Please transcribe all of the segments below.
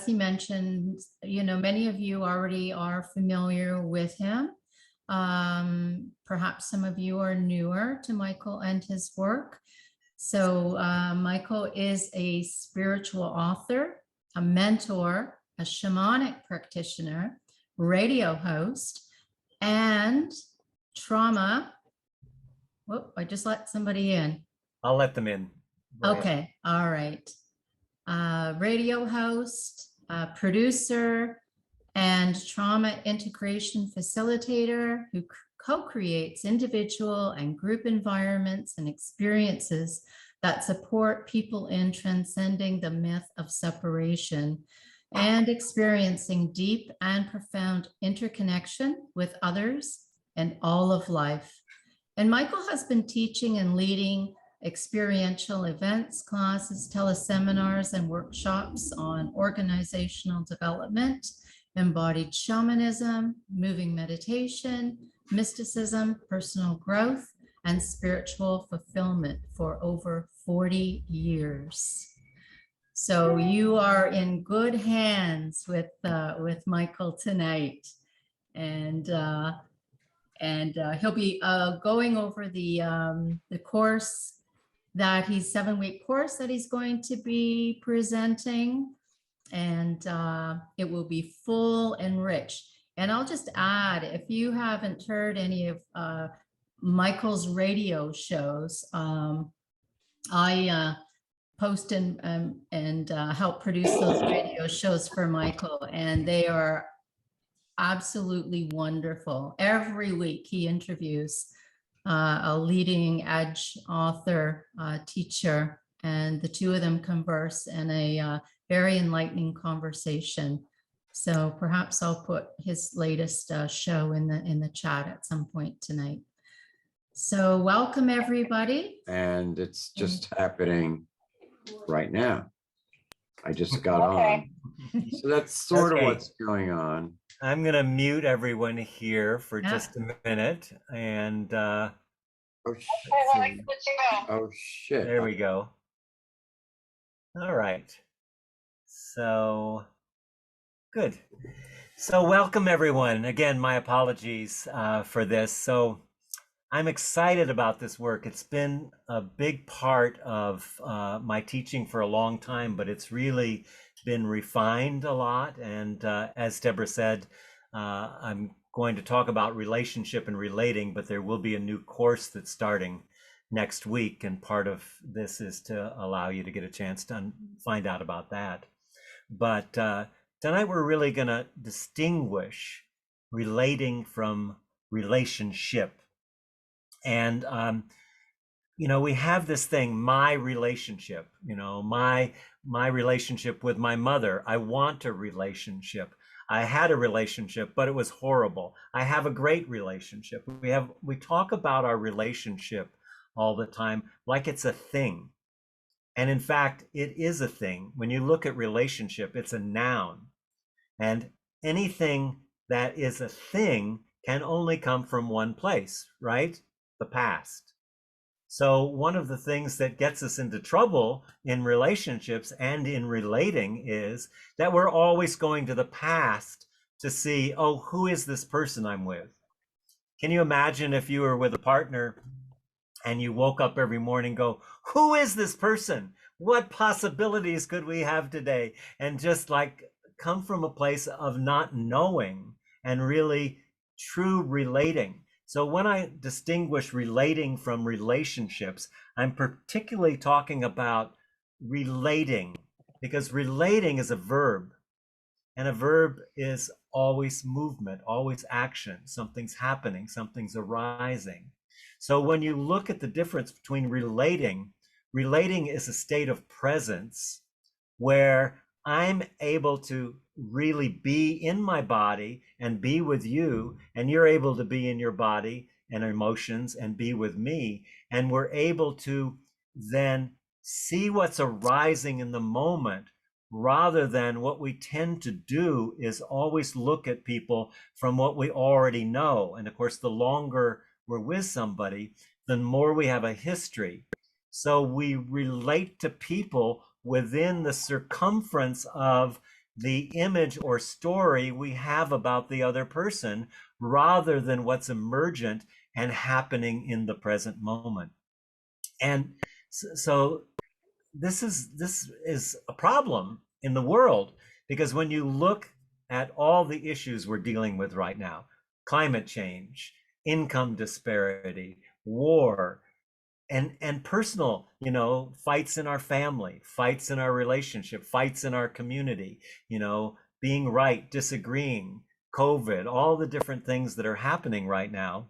he mentioned, many of you already are familiar with him. Perhaps some of you are newer to Michael and his work. So Michael is a spiritual author, a mentor, a shamanic practitioner, radio host, and trauma. Whoop, I just let somebody in. I'll let them in. Okay, all right. Radio host, producer, and trauma integration facilitator who co-creates individual and group environments and experiences that support people in transcending the myth of separation and experiencing deep and profound interconnection with others and all of life. And Michael has been teaching and leading experiential events, classes, teleseminars, and workshops on organizational development, embodied shamanism, moving meditation, mysticism, personal growth, and spiritual fulfillment for over 40 years. So you are in good hands with Michael tonight, and he'll be going over the course that he's 7-week course that he's going to be presenting, and it will be full and rich. And I'll just add, if you haven't heard any of Michael's radio shows, I post and help produce those radio shows for Michael, and they are absolutely wonderful. Every week he interviews a leading edge author, teacher, and the two of them converse in a very enlightening conversation. So perhaps I'll put his latest show in the chat at some point tonight. So welcome everybody. And it's just happening right now. I just got on. So that's sort of what's going on. I'm going to mute everyone here for just a minute. And oh, shit. There we go. All right. So good. So welcome everyone. Again, my apologies for this. So I'm excited about this work. It's been a big part of my teaching for a long time, but it's really been refined a lot. And as Deborah said, I'm going to talk about relationship and relating, but there will be a new course that's starting next week. And part of this is to allow you to get a chance to find out about that. But tonight we're really going to distinguish relating from relationship. And, we have this thing, my relationship, my relationship with my mother. I want a relationship. I had a relationship, but it was horrible. I have a great relationship. We talk about our relationship all the time like it's a thing. And in fact, it is a thing. When you look at relationship, it's a noun. And anything that is a thing can only come from one place, right? The past. So one of the things that gets us into trouble in relationships and in relating is that we're always going to the past to see, oh, who is this person I'm with? Can you imagine if you were with a partner and you woke up every morning and go, who is this person? What possibilities could we have today? And just like come from a place of not knowing and really true relating. So when I distinguish relating from relationships, I'm particularly talking about relating, because relating is a verb, and a verb is always movement, always action. Something's happening, something's arising. So when you look at the difference between relating is a state of presence where I'm able to really be in my body and be with you, and you're able to be in your body and emotions and be with me, and we're able to then see what's arising in the moment, rather than what we tend to do is always look at people from what we already know. And of course, the longer we're with somebody, the more we have a history. So we relate to people within the circumference of the image or story we have about the other person rather than what's emergent and happening in the present moment. And so this is a problem in the world, because when you look at all the issues we're dealing with right now, climate change, income disparity, war, and personal, fights in our family, fights in our relationship, fights in our community, being right, disagreeing, COVID, all the different things that are happening right now.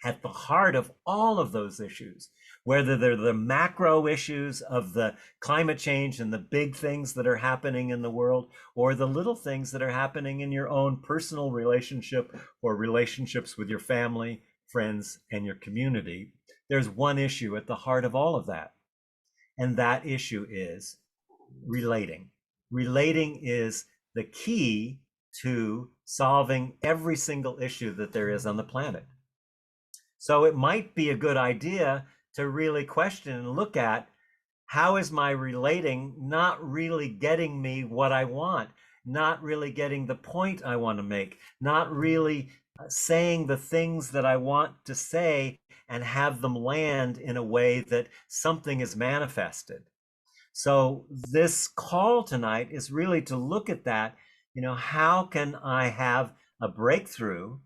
At the heart of all of those issues, whether they're the macro issues of the climate change and the big things that are happening in the world, or the little things that are happening in your own personal relationship or relationships with your family, friends, and your community, there's one issue at the heart of all of that. And that issue is relating. Relating is the key to solving every single issue that there is on the planet. So it might be a good idea to really question and look at, how is my relating not really getting me what I want, not really getting the point I want to make, not really saying the things that I want to say and have them land in a way that something is manifested. So this call tonight is really to look at that, how can I have a breakthrough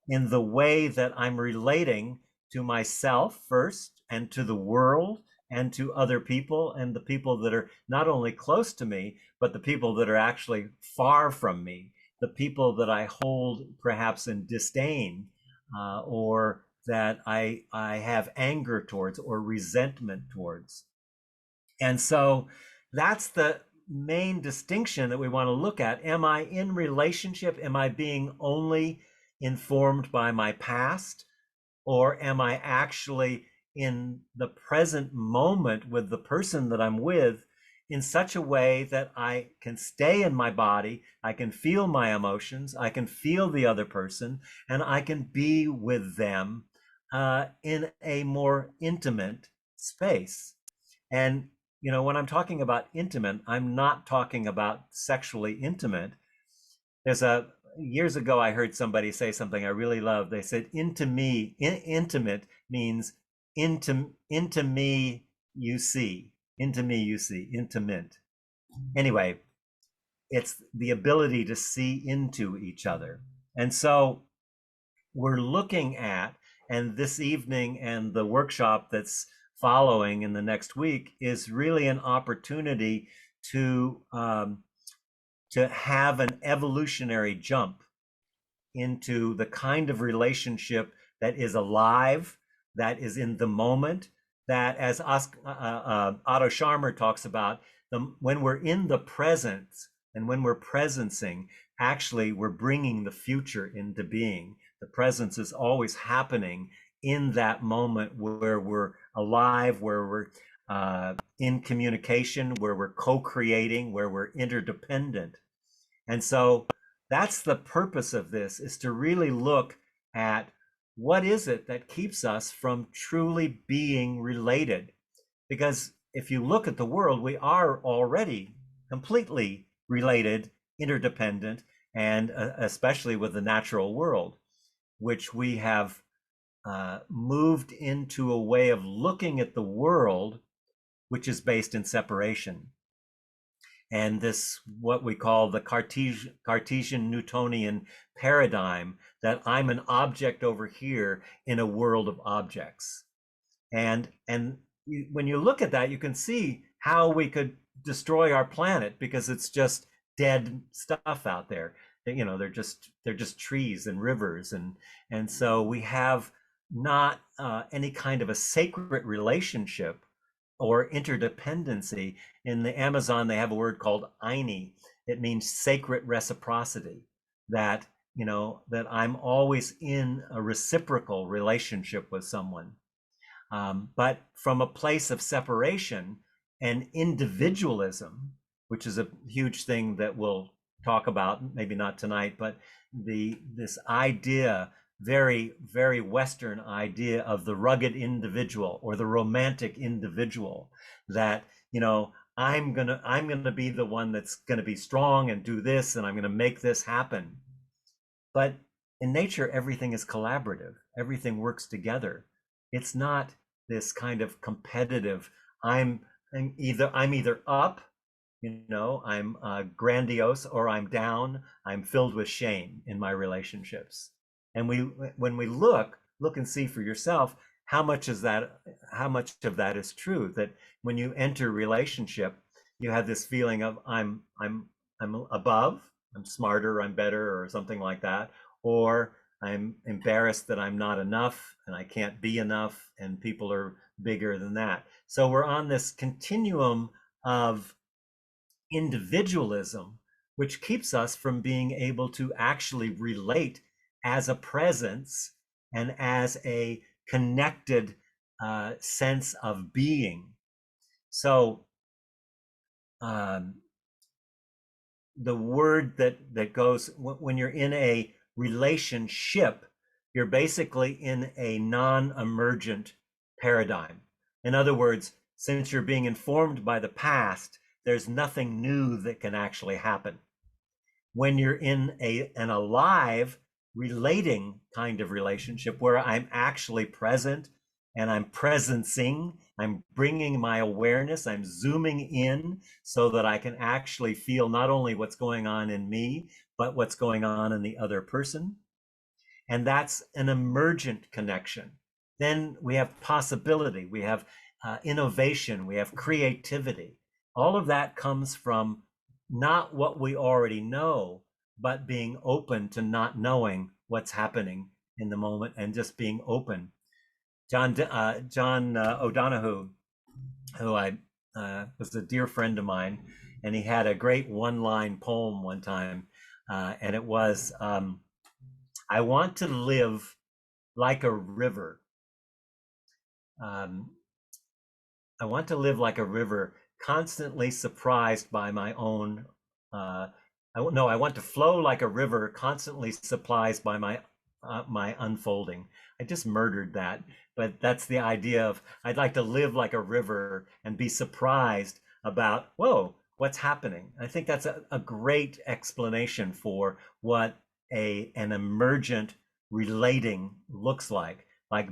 in the way that I'm relating to myself first, and to the world, and to other people, and the people that are not only close to me, but the people that are actually far from me, the people that I hold perhaps in disdain, or that I have anger towards or resentment towards. And so that's the main distinction that we want to look at. Am I in relationship? Am I being only informed by my past? Or am I actually in the present moment with the person that I'm with in such a way that I can stay in my body, I can feel my emotions, I can feel the other person, and I can be with them in a more intimate space? And when I'm talking about intimate, I'm not talking about sexually intimate. Years ago, I heard somebody say something I really love. They said, intimate means into me you see, intimate. Anyway, it's the ability to see into each other. And so we're looking at, and this evening and the workshop that's following in the next week is really an opportunity to have an evolutionary jump into the kind of relationship that is alive, that is in the moment, that, as Otto Scharmer talks about, when we're in the present and when we're presencing, actually we're bringing the future into being. The presence is always happening in that moment where we're alive, where we're in communication, where we're co-creating, where we're interdependent. And so that's the purpose of this, is to really look at what is it that keeps us from truly being related. Because if you look at the world, we are already completely related, interdependent, and especially with the natural world, which we have moved into a way of looking at the world which is based in separation. And this, what we call the Cartesian Newtonian paradigm, that I'm an object over here in a world of objects. And when you look at that, you can see how we could destroy our planet, because it's just dead stuff out there. They're just trees and rivers, and so we have not any kind of a sacred relationship or interdependency. In the Amazon, they have a word called Aini. It means sacred reciprocity, that that I'm always in a reciprocal relationship with someone. But from a place of separation and individualism, which is a huge thing that we'll talk about, maybe not tonight, but this idea, very, very Western idea of the rugged individual or the romantic individual, that, I'm gonna be the one that's gonna be strong and do this, and I'm gonna make this happen. But in nature, everything is collaborative. Everything works together. It's not this kind of competitive. I'm either up, I'm grandiose, or I'm down. I'm filled with shame in my relationships. And when we look and see for yourself how much of that is true. That when you enter relationship, you have this feeling of I'm above, I'm smarter, I'm better, or something like that, or I'm embarrassed that I'm not enough and I can't be enough, and people are bigger than that. So we're on this continuum of individualism, which keeps us from being able to actually relate as a presence and as a connected sense of being. So the word that goes when you're in a relationship, you're basically in a non-emergent paradigm. In other words, since you're being informed by the past, there's nothing new that can actually happen. When you're in an alive, relating kind of relationship where I'm actually present and I'm presencing, I'm bringing my awareness, I'm zooming in so that I can actually feel not only what's going on in me, but what's going on in the other person. And that's an emergent connection. Then we have possibility, we have innovation, we have creativity. All of that comes from not what we already know, but being open to not knowing what's happening in the moment and just being open. John O'Donohue, who I was a dear friend of mine, and he had a great one-line poem one time, and it was, I want to live like a river. I want to live like a river, constantly surprised by my own. I want to flow like a river, constantly surprised by my unfolding. I just murdered that, but that's the idea of I'd like to live like a river and be surprised about, whoa, what's happening. I think that's a great explanation for what an emergent relating looks like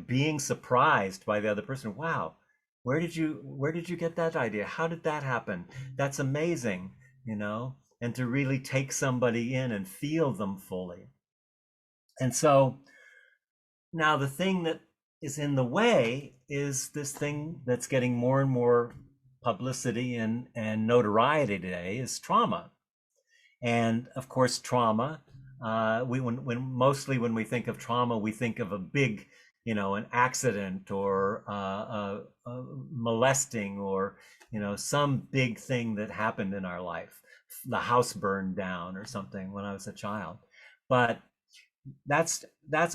being surprised by the other person. Wow, where did you get that idea? How did that happen? That's amazing, and to really take somebody in and feel them fully. And so now the thing that is in the way is this thing that's getting more and more publicity and notoriety today is trauma. And of course, trauma, when we think of trauma, we think of a big, an accident or molesting or, some big thing that happened in our life. The house burned down or something when I was a child. But that's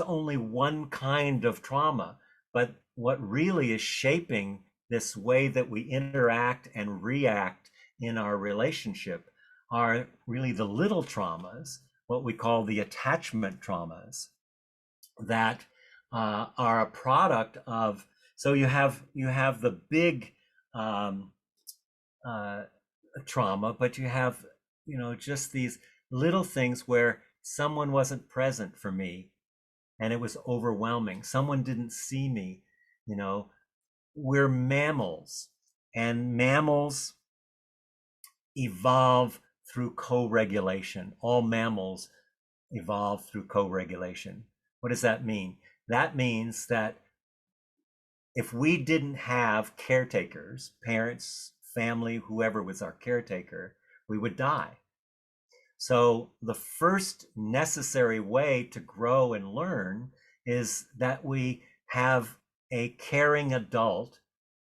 only one kind of trauma. But what really is shaping this way that we interact and react in our relationship are really the little traumas, what we call the attachment traumas, that are a product of. So you have the big trauma, but you have just these little things where someone wasn't present for me, and it was overwhelming. Someone didn't see me. We're mammals, and mammals evolve through co-regulation. All mammals evolve through co-regulation. What does that mean? That means that if we didn't have caretakers, parents, family, whoever was our caretaker, we would die. So the first necessary way to grow and learn is that we have a caring adult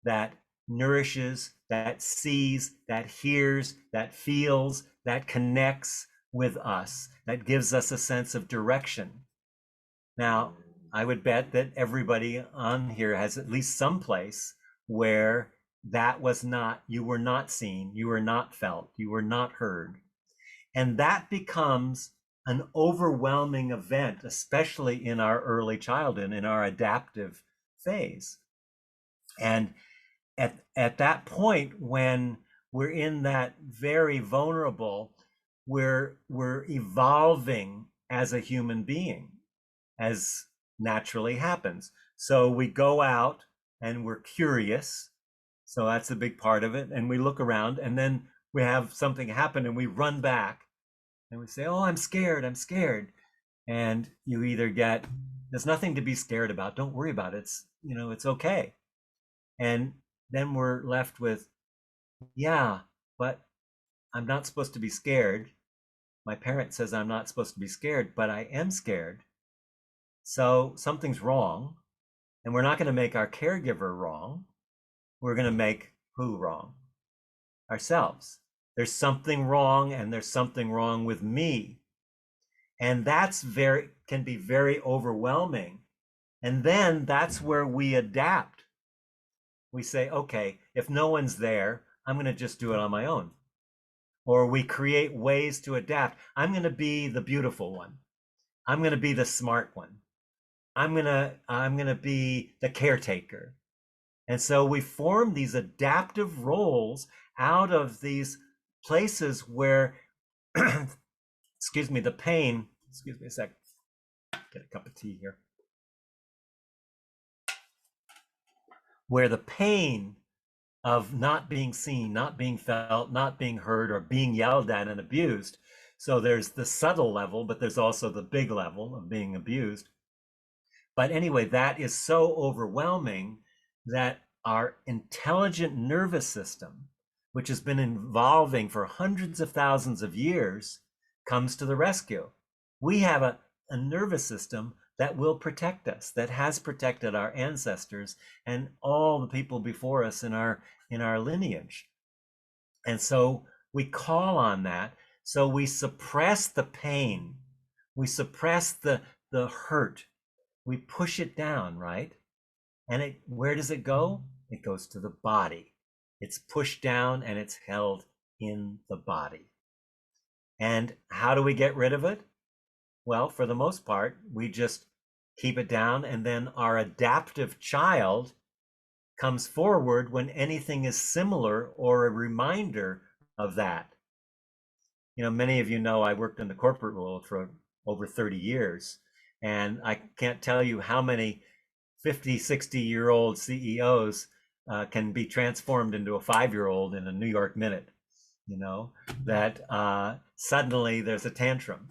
that nourishes, that sees, that hears, that feels, that connects with us, that gives us a sense of direction. Now, I would bet that everybody on here has at least some place where that was not, you were not seen, you were not felt, you were not heard. And that becomes an overwhelming event, especially in our early childhood, in our adaptive phase. And at that point, when we're in that very vulnerable, we're evolving as a human being, as naturally happens. So we go out and we're curious. So that's a big part of it. And we look around, and then we have something happen and we run back and we say, oh, I'm scared, I'm scared. And you either get, there's nothing to be scared about, don't worry about it, it's, you know, it's okay. And then we're left with, yeah, but I'm not supposed to be scared. My parent says I'm not supposed to be scared, but I am scared. So something's wrong. And we're not going to make our caregiver wrong. We're going to make who wrong? Ourselves. There's something wrong, and there's something wrong with me. And that's can be very overwhelming. And then that's where we adapt. We say, okay, if no one's there, I'm going to just do it on my own. Or we create ways to adapt. I'm going to be the beautiful one. I'm going to be the smart one. I'm going to be the caretaker. And so we form these adaptive roles out of these places where, excuse me, the pain, excuse me a sec, get a cup of tea here, where the pain of not being seen, not being felt, not being heard, or being yelled at and abused. So there's the subtle level, but there's also the big level of being abused. But anyway, that is so overwhelming that our intelligent nervous system, which has been evolving for hundreds of thousands of years, comes to the rescue. We have a nervous system that will protect us, that has protected our ancestors and all the people before us in our lineage. And so we call on that. So we suppress the pain, we suppress the hurt, we push it down, right? And where does it go? It goes to the body. It's pushed down and it's held in the body. And how do we get rid of it? Well, for the most part, we just keep it down, and then our adaptive child comes forward when anything is similar or a reminder of that. You know, many of you know I worked in the corporate world for over 30 years, and I can't tell you how many 50, 60-year-old CEOs can be transformed into a 5-year-old in a New York minute, you know, that suddenly there's a tantrum.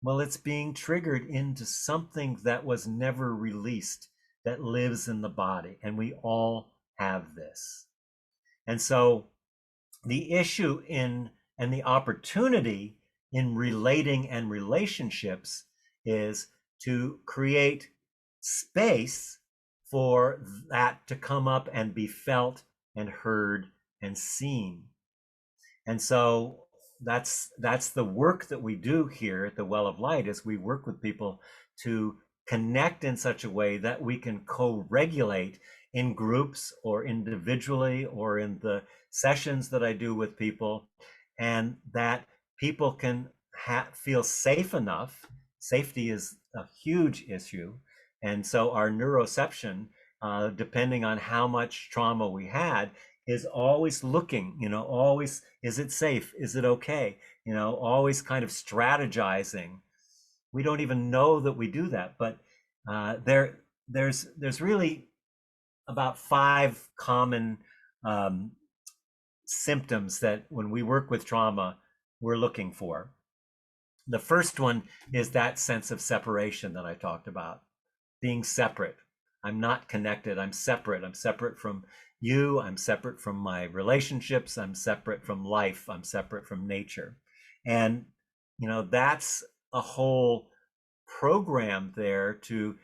Well, it's being triggered into something that was never released, that lives in the body, and we all have this. And so the issue and the opportunity in relating and relationships is to create space for that to come up and be felt and heard and seen. And so that's the work that we do here at the Well of Light, is we work with people to connect in such a way that we can co-regulate in groups or individually or in the sessions that I do with people, and that people can feel safe enough. Safety is a huge issue. And so our neuroception, depending on how much trauma we had, is always looking, you know, always, is it safe? Is it okay? You know, always kind of strategizing. We don't even know that we do that, but there's really about 5 common symptoms that when we work with trauma, we're looking for. The first one is that sense of separation that I talked about, being separate. I'm not connected. I'm separate. I'm separate from you. I'm separate from my relationships. I'm separate from life. I'm separate from nature. And, you know, that's a whole program there to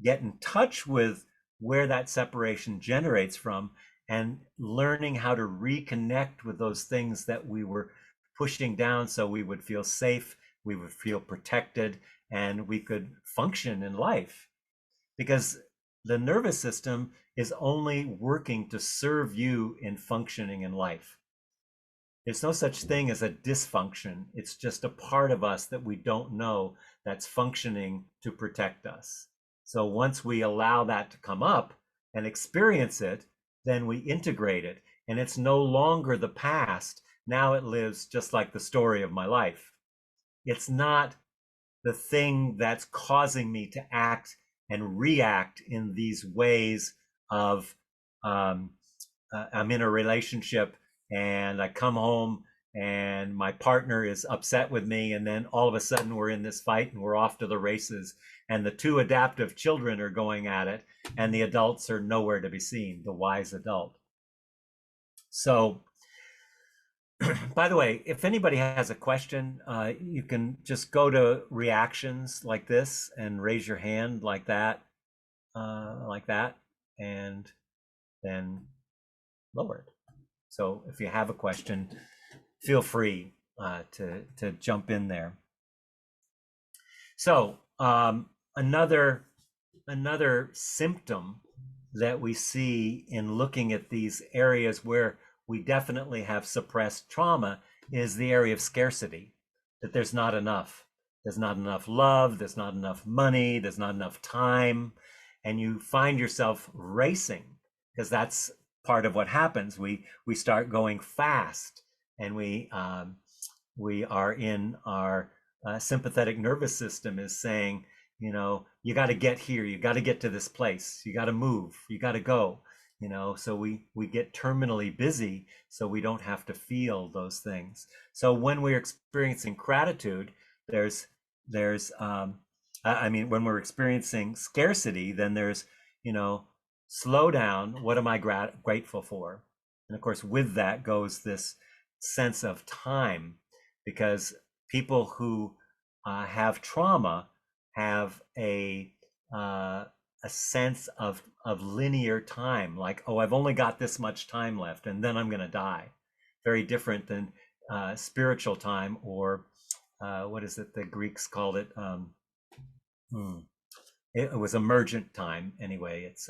get in touch with where that separation generates from, and learning how to reconnect with those things that we were pushing down so we would feel safe, we would feel protected, and we could function in life. Because the nervous system is only working to serve you in functioning in life. There's no such thing as a dysfunction. It's just a part of us that we don't know that's functioning to protect us. So once we allow that to come up and experience it, then we integrate it. and it's no longer the past. Now it lives just like the story of my life. It's not the thing that's causing me to act and react in these ways of I'm in a relationship and I come home and my partner is upset with me, and then all of a sudden we're in this fight and we're off to the races, and the two adaptive children are going at it, and the adults are nowhere to be seen, the wise adult. So by the way, if anybody has a question, you can just go to reactions like this and raise your hand like that, and then lower it. So if you have a question, feel free to jump in there. So another symptom that we see in looking at these areas where we definitely have suppressed trauma is the area of scarcity, that there's not enough. There's not enough love, there's not enough money, there's not enough time, and you find yourself racing, because that's part of what happens. We start going fast, and we are in our sympathetic nervous system is saying, you know, you got to get here, you got to get to this place, you got to move, you got to go, you know. So we get terminally busy so we don't have to feel those things. So when we're experiencing gratitude, I mean, when we're experiencing scarcity, then there's, you know, slow down, what am I grateful for? And of course, with that goes this sense of time, because people who have trauma have a sense of linear time, like, oh, I've only got this much time left and then I'm going to die. Very different than spiritual time, or what is it the Greeks called it? It was emergent time anyway. It's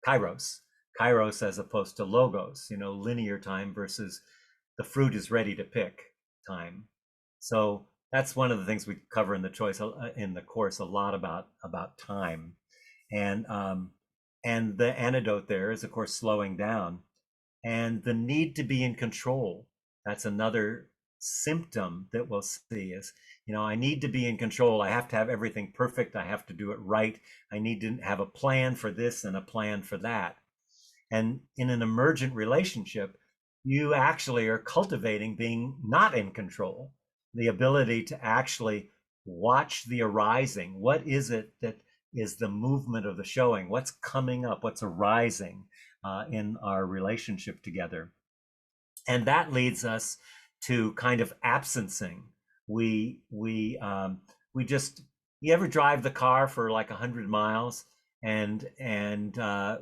kairos as opposed to logos, you know, linear time versus the fruit is ready to pick time. So that's one of the things we cover in the course a lot about time, and the antidote there is, of course, slowing down, and the need to be in control. That's another symptom that we'll see is, you know, I need to be in control. I have to have everything perfect. I have to do it right. I need to have a plan for this and a plan for that. And in an emergent relationship, you actually are cultivating being not in control, the ability to actually watch the arising. What is it that is the movement of the showing? What's coming up? What's arising in our relationship together? And that leads us to kind of absencing. We just, you ever drive the car for like 100 miles and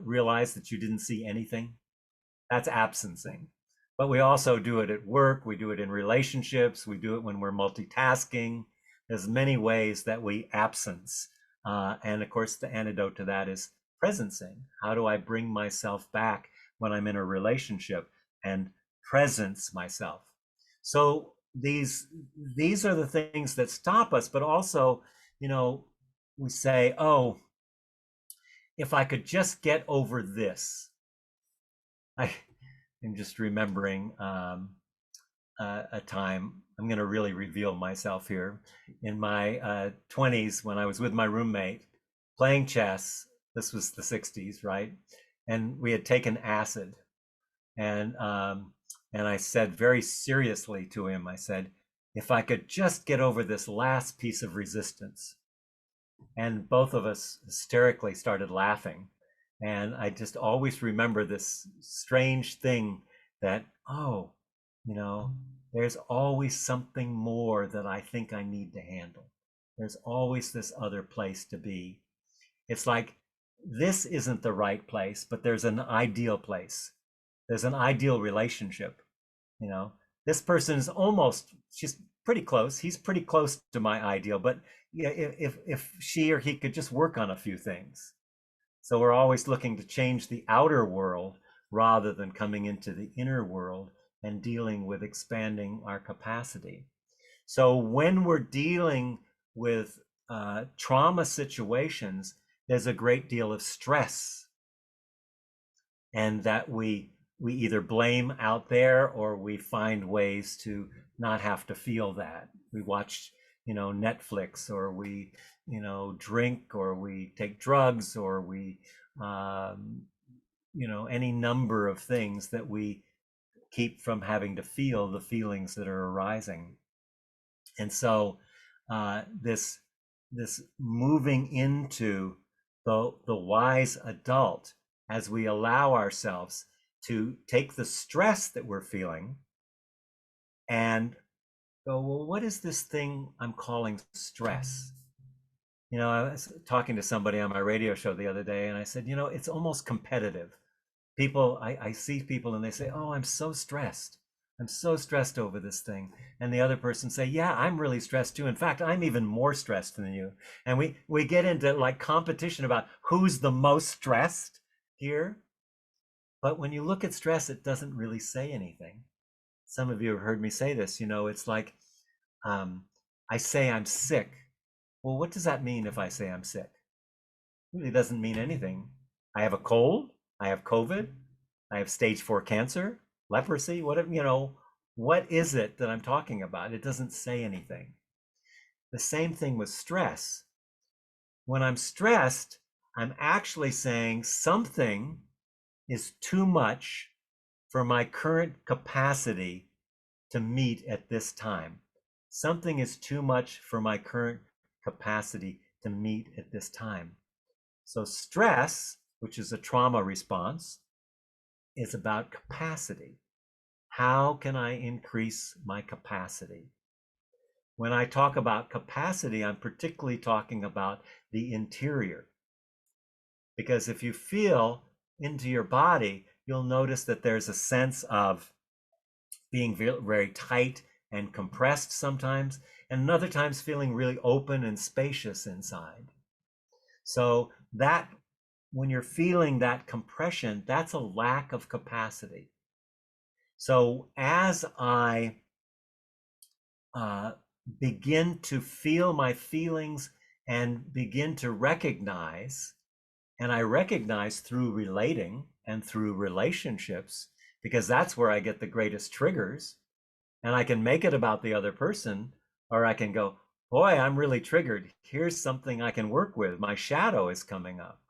realize that you didn't see anything? That's absencing. But we also do it at work, we do it in relationships, we do it when we're multitasking. There's many ways that we absence. And of course, the antidote to that is presencing. How do I bring myself back when I'm in a relationship and presence myself? So these are the things that stop us, but also, you know, we say, oh, if I could just get over this. I'm just remembering a time, I'm going to really reveal myself here, in my 20s when I was with my roommate playing chess. This was the 60s, right? And we had taken acid, and I said very seriously to him, I said, if I could just get over this last piece of resistance. And both of us hysterically started laughing. And I just always remember this strange thing that, oh, you know, there's always something more that I think I need to handle. There's always this other place to be. It's like, this isn't the right place, but there's an ideal place. There's an ideal relationship. You know, this person is almost, she's pretty close. He's pretty close to my ideal, but yeah, if she or he could just work on a few things. So we're always looking to change the outer world rather than coming into the inner world and dealing with expanding our capacity. So when we're dealing with trauma situations, there's a great deal of stress, and that we we either blame out there or we find ways to not have to feel that. We watch, Netflix, or we, drink, or we take drugs, or we, any number of things that we keep from having to feel the feelings that are arising. And so this moving into the wise adult, as we allow ourselves to take the stress that we're feeling and go, well, what is this thing I'm calling stress? I was talking to somebody on my radio show the other day, and I said, it's almost competitive. People, I see people and they say, oh, I'm so stressed. I'm so stressed over this thing. And the other person say, yeah, I'm really stressed too. In fact, I'm even more stressed than you. And we get into like competition about who's the most stressed here. But when you look at stress, it doesn't really say anything. Some of you have heard me say this, it's like, I say I'm sick. Well, what does that mean if I say I'm sick? It really doesn't mean anything. I have a cold, I have COVID, I have stage 4 cancer, leprosy, whatever, what is it that I'm talking about? It doesn't say anything. The same thing with stress. When I'm stressed, I'm actually saying something is too much for my current capacity to meet at this time. Something is too much for my current capacity to meet at this time. So stress, which is a trauma response, is about capacity. How can I increase my capacity? When I talk about capacity, I'm particularly talking about the interior. Because if you feel into your body, you'll notice that there's a sense of being very tight and compressed sometimes, and other times feeling really open and spacious inside. So that when you're feeling that compression, that's a lack of capacity. So as I begin to feel my feelings and begin to recognize, and I recognize through relating and through relationships, because that's where I get the greatest triggers, and I can make it about the other person, or I can go, boy, I'm really triggered. Here's something I can work with. My shadow is coming up.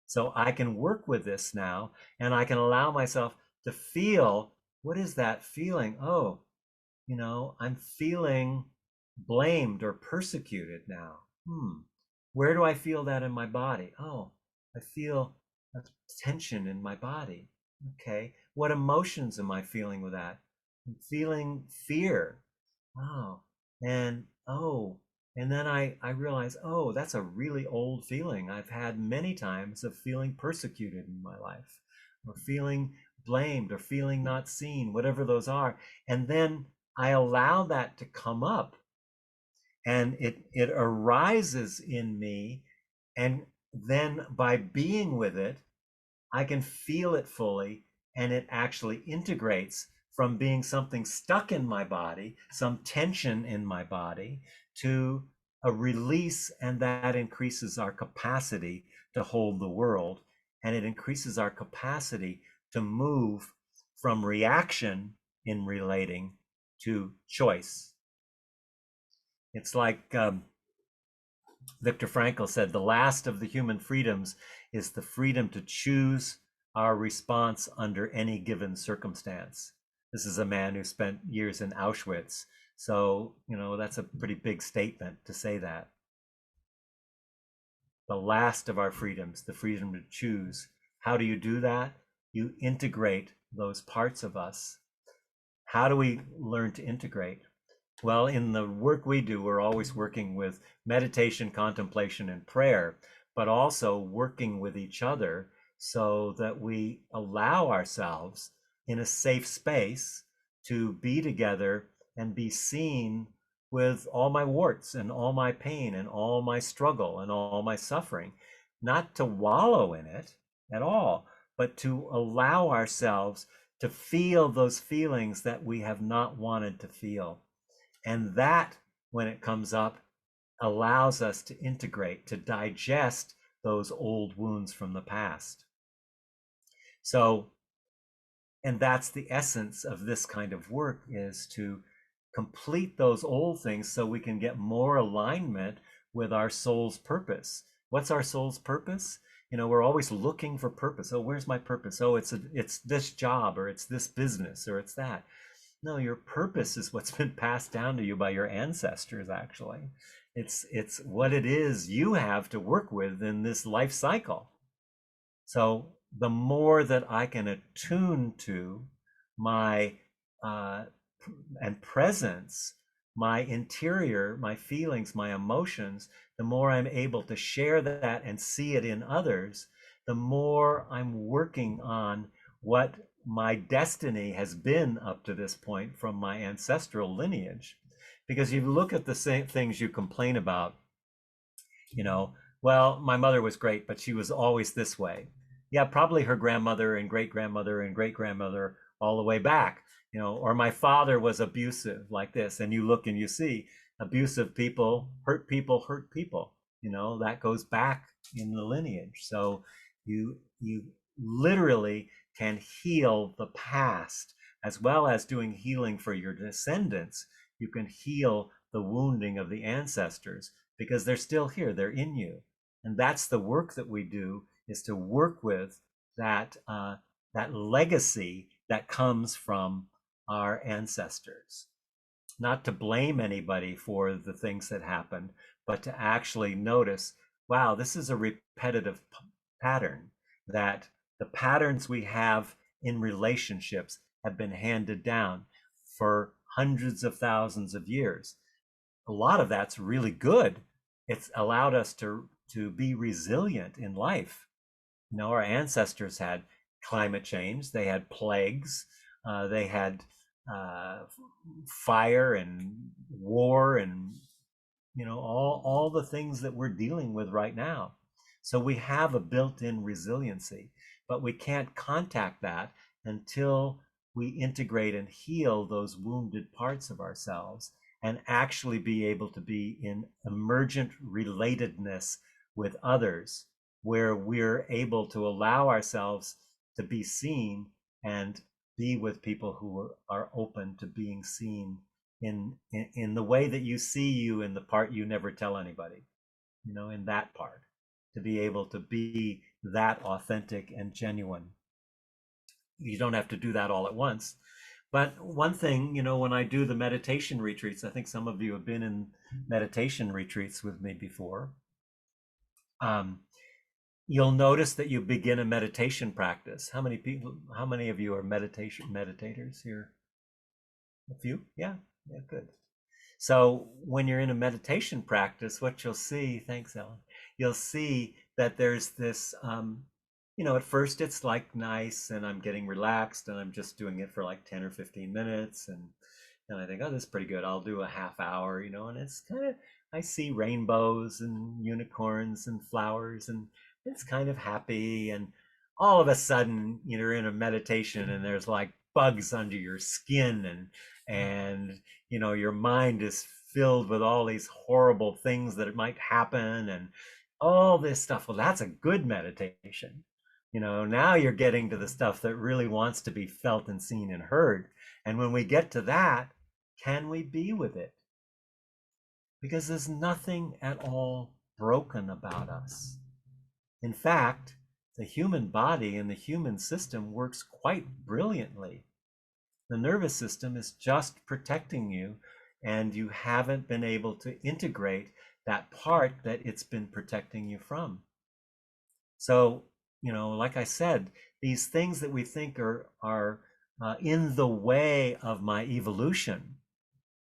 So I can work with this now, and I can allow myself to feel, what is that feeling? Oh, I'm feeling blamed or persecuted now. Where do I feel that in my body? Oh, I feel a tension in my body. Okay. What emotions am I feeling with that? I'm feeling fear. Oh, and then I realize, oh, that's a really old feeling I've had many times, of feeling persecuted in my life, or feeling blamed, or feeling not seen, whatever those are. And then I allow that to come up, and it arises in me. And then by being with it, I can feel it fully, and it actually integrates from being something stuck in my body, some tension in my body, to a release, and that increases our capacity to hold the world, and it increases our capacity to move from reaction in relating to choice. It's like Viktor Frankl said, the last of the human freedoms is the freedom to choose our response under any given circumstance. This is a man who spent years in Auschwitz. So, that's a pretty big statement to say that. The last of our freedoms, the freedom to choose. How do you do that? You integrate those parts of us. How do we learn to integrate? Well, in the work we do, we're always working with meditation, contemplation, and prayer, but also working with each other so that we allow ourselves in a safe space to be together and be seen with all my warts and all my pain and all my struggle and all my suffering, not to wallow in it at all, but to allow ourselves to feel those feelings that we have not wanted to feel. And that, when it comes up, allows us to integrate, to digest those old wounds from the past. So And that's the essence of this kind of work, is to complete those old things so we can get more alignment with our soul's purpose. What's our soul's purpose? You know, we're always looking for purpose. Oh, where's my purpose? Oh, it's this job, or it's this business, or it's that. No, your purpose is what's been passed down to you by your ancestors, actually. It's what it is you have to work with in this life cycle. So the more that I can attune to my and presence, my interior, my feelings, my emotions, the more I'm able to share that and see it in others, the more I'm working on what my destiny has been up to this point from my ancestral lineage. Because you look at the same things you complain about, you know, well, my mother was great, but she was always this way. Yeah, probably her grandmother and great grandmother and great grandmother all the way back, you know, or my father was abusive like this. And you look and you see abusive people, hurt people, hurt people, you know, that goes back in the lineage. So you literally can heal the past as well as doing healing for your descendants. You can heal the wounding of the ancestors because they're still here, they're in you. And that's the work that we do, is to work with that that legacy that comes from our ancestors. Not to blame anybody for the things that happened, but to actually notice, wow, this is a repetitive pattern, that the patterns we have in relationships have been handed down for hundreds of thousands of years. A lot of that's really good. It's allowed us to be resilient in life. You know, our ancestors had climate change, they had plagues, they had fire and war, and you know, all the things that we're dealing with right now. So we have a built-in resiliency, but we can't contact that until we integrate and heal those wounded parts of ourselves and actually be able to be in emergent relatedness with others, where we're able to allow ourselves to be seen and be with people who are open to being seen in the way that you see you, in the part you never tell anybody, you know, in that part, to be able to be that authentic and genuine. You don't have to do that all at once. But one thing, you know, when I do the meditation retreats, I think some of you have been in meditation retreats with me before. You'll notice that you begin a meditation practice. How many people, how many of you are meditators here? A few? Yeah, good. So when you're in a meditation practice, what you'll see, thanks, Ellen, you'll see that there's this, you know, at first it's like nice and I'm getting relaxed and I'm just doing it for like 10 or 15 minutes. And I think, oh, this is pretty good. I'll do a half hour, you know, and it's kind of, I see rainbows and unicorns and flowers, and it's kind of happy. And all of a sudden, you're in a meditation and there's like bugs under your skin, and you know, your mind is filled with all these horrible things that it might happen and all this stuff. Well, that's a good meditation. You know, now you're getting to the stuff that really wants to be felt and seen and heard. And when we get to that, can we be with it? Because there's nothing at all broken about us. In fact, the human body and the human system works quite brilliantly. The nervous system is just protecting you, and you haven't been able to integrate that part that it's been protecting you from. So, you know, like I said, these things that we think are in the way of my evolution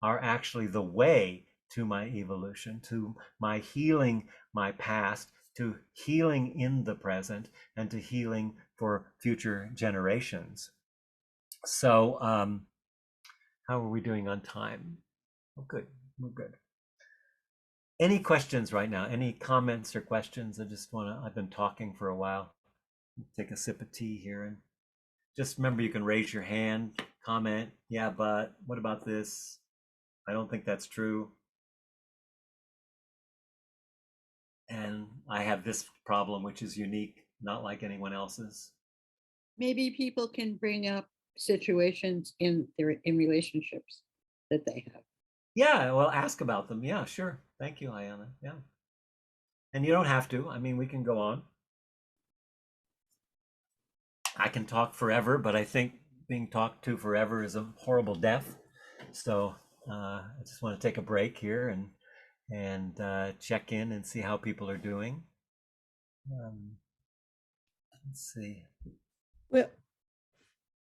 are actually the way to my evolution, to my healing my past, to healing in the present, and to healing for future generations. So, how are we doing on time? Oh, good. We're good. Any questions right now? Any comments or questions? I've been talking for a while. Take a sip of tea here, and just remember, you can raise your hand, comment. Yeah, but what about this? I don't think that's true. And I have this problem, which is unique, not like anyone else's. Maybe people can bring up situations in relationships that they have. Yeah, well, ask about them. Yeah, sure. Thank you, Ayana. Yeah. And you don't have to. I mean, we can go on. I can talk forever, but I think being talked to forever is a horrible death. So I just want to take a break here and check in and see how people are doing. Let's see. Well,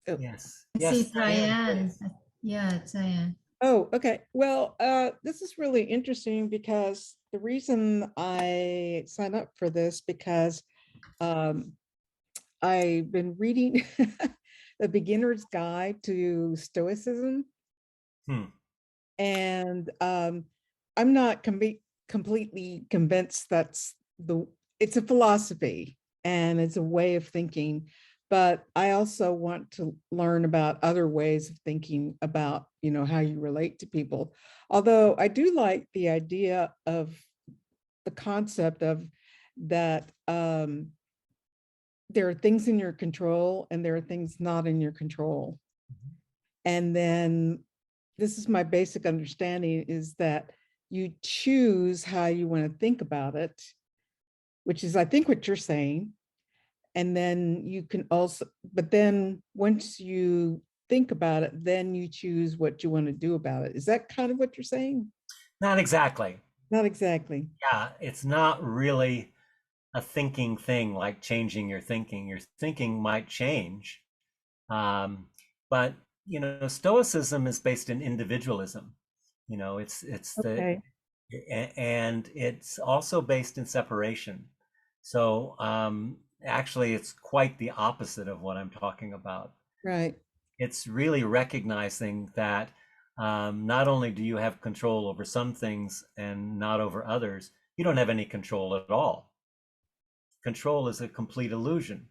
oh. Yes. I Yes, see Diane. please. Yeah, Diane. Oh, okay. Well, this is really interesting because the reason I signed up for this because I've been reading The Beginner's Guide to Stoicism. And I'm not completely convinced it's a philosophy and it's a way of thinking, but I also want to learn about other ways of thinking about, how you relate to people. Although I do like the idea of the concept of that there are things in your control and there are things not in your control. And then this is my basic understanding, is that you choose how you want to think about it, which is, I think, what you're saying. And then you can also, but then once you think about it, then you choose what you want to do about it. Is that kind of what you're saying? Not exactly. Not exactly. Yeah, it's not really a thinking thing like changing your thinking. Your thinking might change. But Stoicism is based in individualism. It's Okay. and it's also based in separation. So actually, it's quite the opposite of what I'm talking about. Right. It's really recognizing that not only do you have control over some things and not over others, you don't have any control at all. Control is a complete illusion.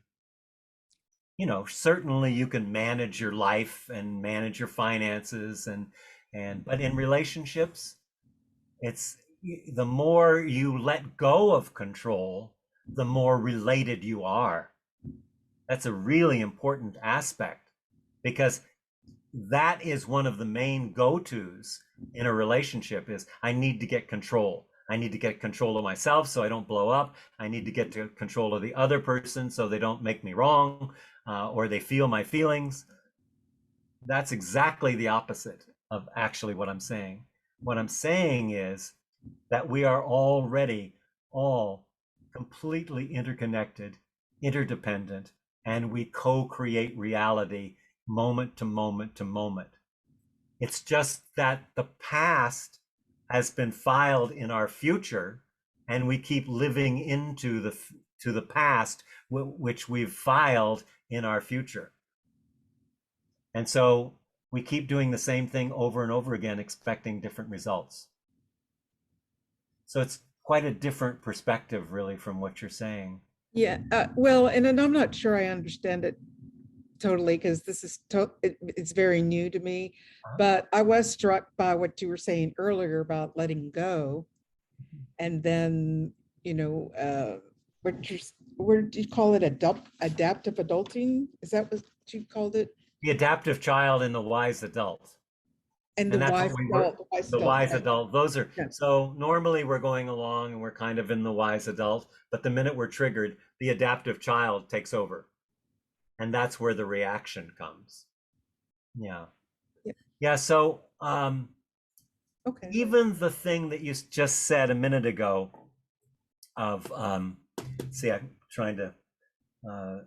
Certainly you can manage your life and manage your finances but in relationships, it's the more you let go of control, the more related you are. That's a really important aspect because that is one of the main go-tos in a relationship is I need to get control. I need to get control of myself so I don't blow up. I need to get to control of the other person so they don't make me wrong or they feel my feelings. That's exactly the opposite of actually what I'm saying. What I'm saying is that we are already all completely interconnected, interdependent, and we co-create reality moment to moment to moment. It's just that the past has been filed in our future, and we keep living into the past, which we've filed in our future. And so we keep doing the same thing over and over again, expecting different results. So it's quite a different perspective, really, from what you're saying. Yeah. Well, and then I'm not sure I understand it totally because this is it's very new to me. But I was struck by what you were saying earlier about letting go, and then what do you call it? Adaptive adulting? Is that what you called it? The adaptive child and the wise adult. And the wise adult. The wise adult. Those are Yeah. so normally we're going along and we're kind of in the wise adult, but the minute we're triggered, the adaptive child takes over. And that's where the reaction comes. Yeah. Yeah. So Okay. even the thing that you just said a minute ago of see, I'm trying to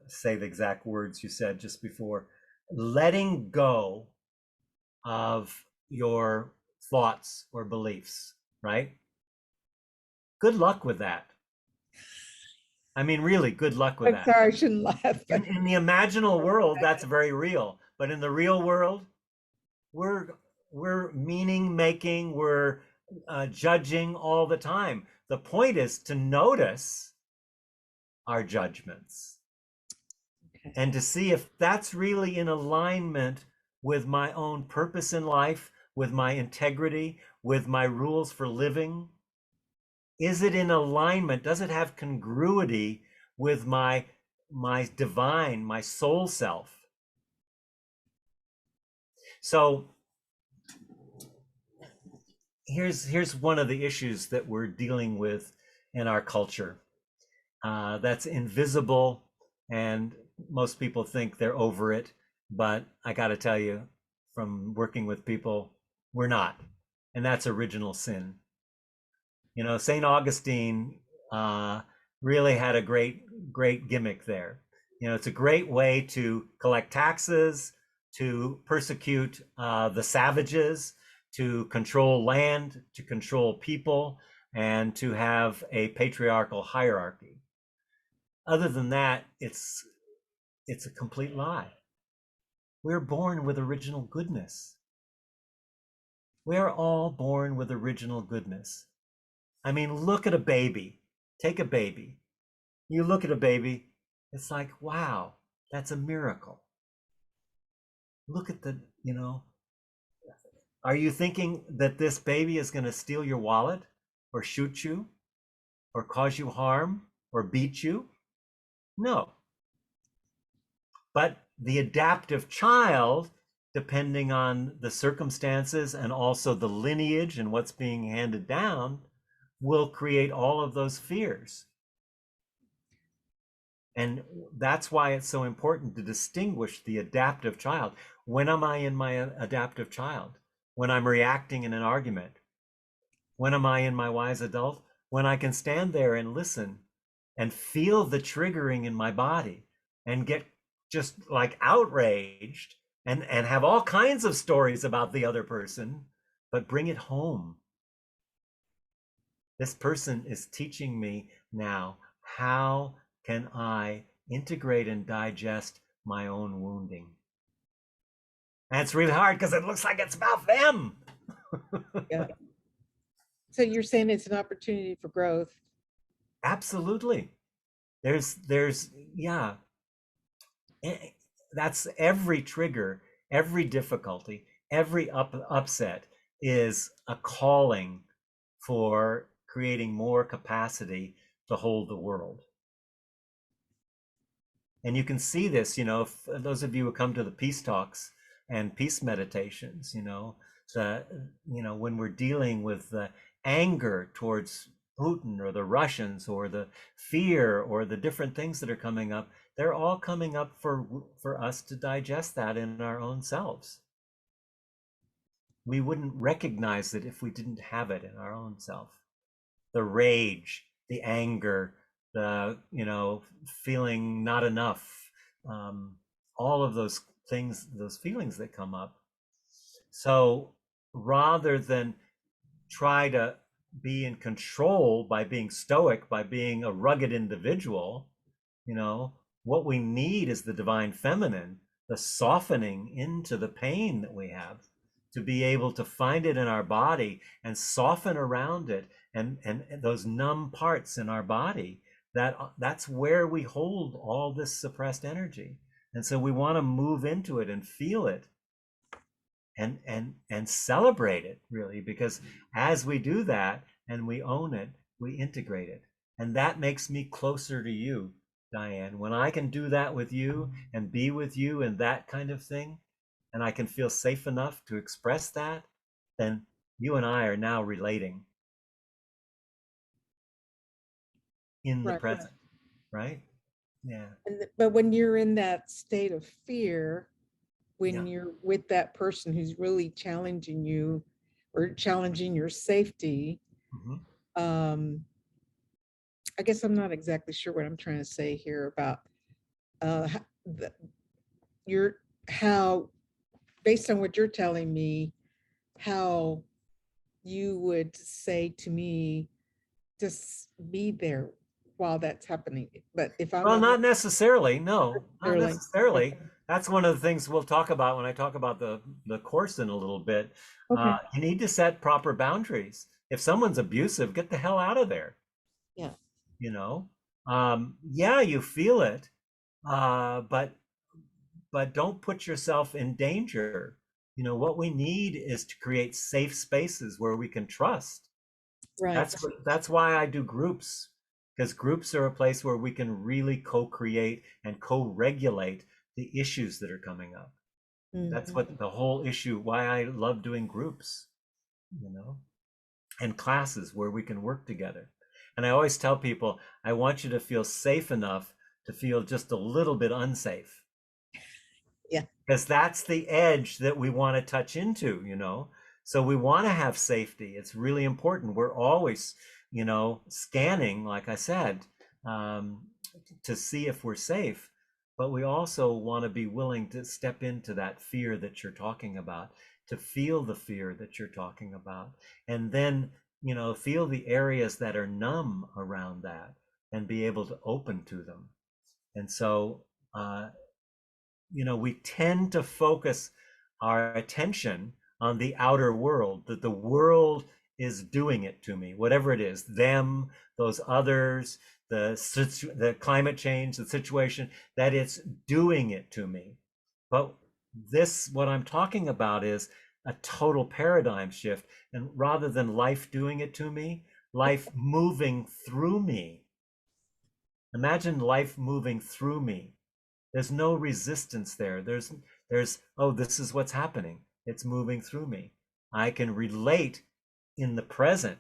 say the exact words you said just before, letting go of your thoughts or beliefs, right? Good luck with that. I mean, really, good luck with that. I'm sorry, I shouldn't laugh. In the imaginal world, that's very real. But in the real world, we're meaning making, we're judging all the time. The point is to notice our judgments and to see if that's really in alignment with my own purpose in life, with my integrity, with my rules for living. Is it in alignment? Does it have congruity with my divine, my soul self? So here's one of the issues that we're dealing with in our culture, that's invisible, and most people think they're over it, but I got to tell you, from working with people, we're not, and that's original sin. You know, St. Augustine really had a great gimmick there. You know, it's a great way to collect taxes, to persecute the savages, to control land, to control people, and to have a patriarchal hierarchy. Other than that, it's a complete lie. We're born with original goodness. We're all born with original goodness. I mean, look at a baby. Take a baby. You look at a baby, it's like, wow, that's a miracle. Look at the, you know, are you thinking that this baby is going to steal your wallet or shoot you or cause you harm or beat you? No. But the adaptive child, depending on the circumstances and also the lineage and what's being handed down, will create all of those fears. And that's why it's so important to distinguish the adaptive child. When am I in my adaptive child? When I'm reacting in an argument? When am I in my wise adult? When I can stand there and listen and feel the triggering in my body and get just like outraged and have all kinds of stories about the other person, but bring it home. This person is teaching me now, how can I integrate and digest my own wounding? And it's really hard because it looks like it's about them. Yeah. So you're saying it's an opportunity for growth. Absolutely. Yeah. That's every trigger, every difficulty, every upset is a calling for creating more capacity to hold the world. And you can see this, you know, those of you who come to the peace talks and peace meditations, you know, when we're dealing with the anger towards Putin or the Russians or the fear or the different things that are coming up, they're all coming up for us to digest that in our own selves. We wouldn't recognize it if we didn't have it in our own self. The rage, the anger, the, you know, feeling not enough, all of those things, those feelings that come up. So rather than try to be in control by being stoic, by being a rugged individual, you know, what we need is the divine feminine, the softening into the pain that we have, to be able to find it in our body and soften around it, and those numb parts in our body, that's where we hold all this suppressed energy. And so we want to move into it and feel it and celebrate it, really, because as we do that and we own it, we integrate it. And that makes me closer to you, Diane. When I can do that with you and be with you and that kind of thing, and I can feel safe enough to express that, then you and I are now relating in the Right. present, right? Yeah. But when you're in that state of fear, when Yeah. you're with that person who's really challenging you or challenging your safety, Mhm. I guess I'm not exactly sure what I'm trying to say here about how, based on what you're telling me, how you would say to me, just be there while that's happening. But if I'm Well, not not necessarily. No, not necessarily, necessarily. That's one of the things we'll talk about when I talk about the course in a little bit. okay, You need to set proper boundaries. If someone's abusive, get the hell out of there. yeah, You know, yeah, you feel it, but don't put yourself in danger. You know, what we need is to create safe spaces where we can trust. right, That's why I do groups, because groups are a place where we can really co-create and co-regulate the issues that are coming up. That's Mhm. what the whole issue, why I love doing groups, and classes where we can work together. And I always tell people, I want you to feel safe enough to feel just a little bit unsafe. Yeah. Because that's the edge that we want to touch into, So we want to have safety. It's really important. We're always, scanning, like I said, um, to see if we're safe. But we also want to be willing to step into that fear that you're talking about, to feel the fear that you're talking about, and then, feel the areas that are numb around that and be able to open to them. And so, we tend to focus our attention on the outer world, that the world is doing it to me, whatever it is, them, those others, the climate change, the situation, that it's doing it to me. But what I'm talking about is a total paradigm shift. And rather than life doing it to me, life moving through me. Imagine life moving through me. There's no resistance there. Oh, this is what's happening. It's moving through me. I can relate in the present.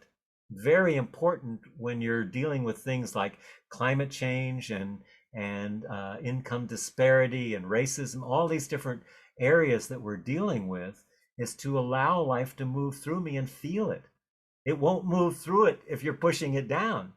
Very important when you're dealing with things like climate change and income disparity and racism, all these different areas that we're dealing with, is to allow life to move through me and feel it. It won't move through it if you're pushing it down.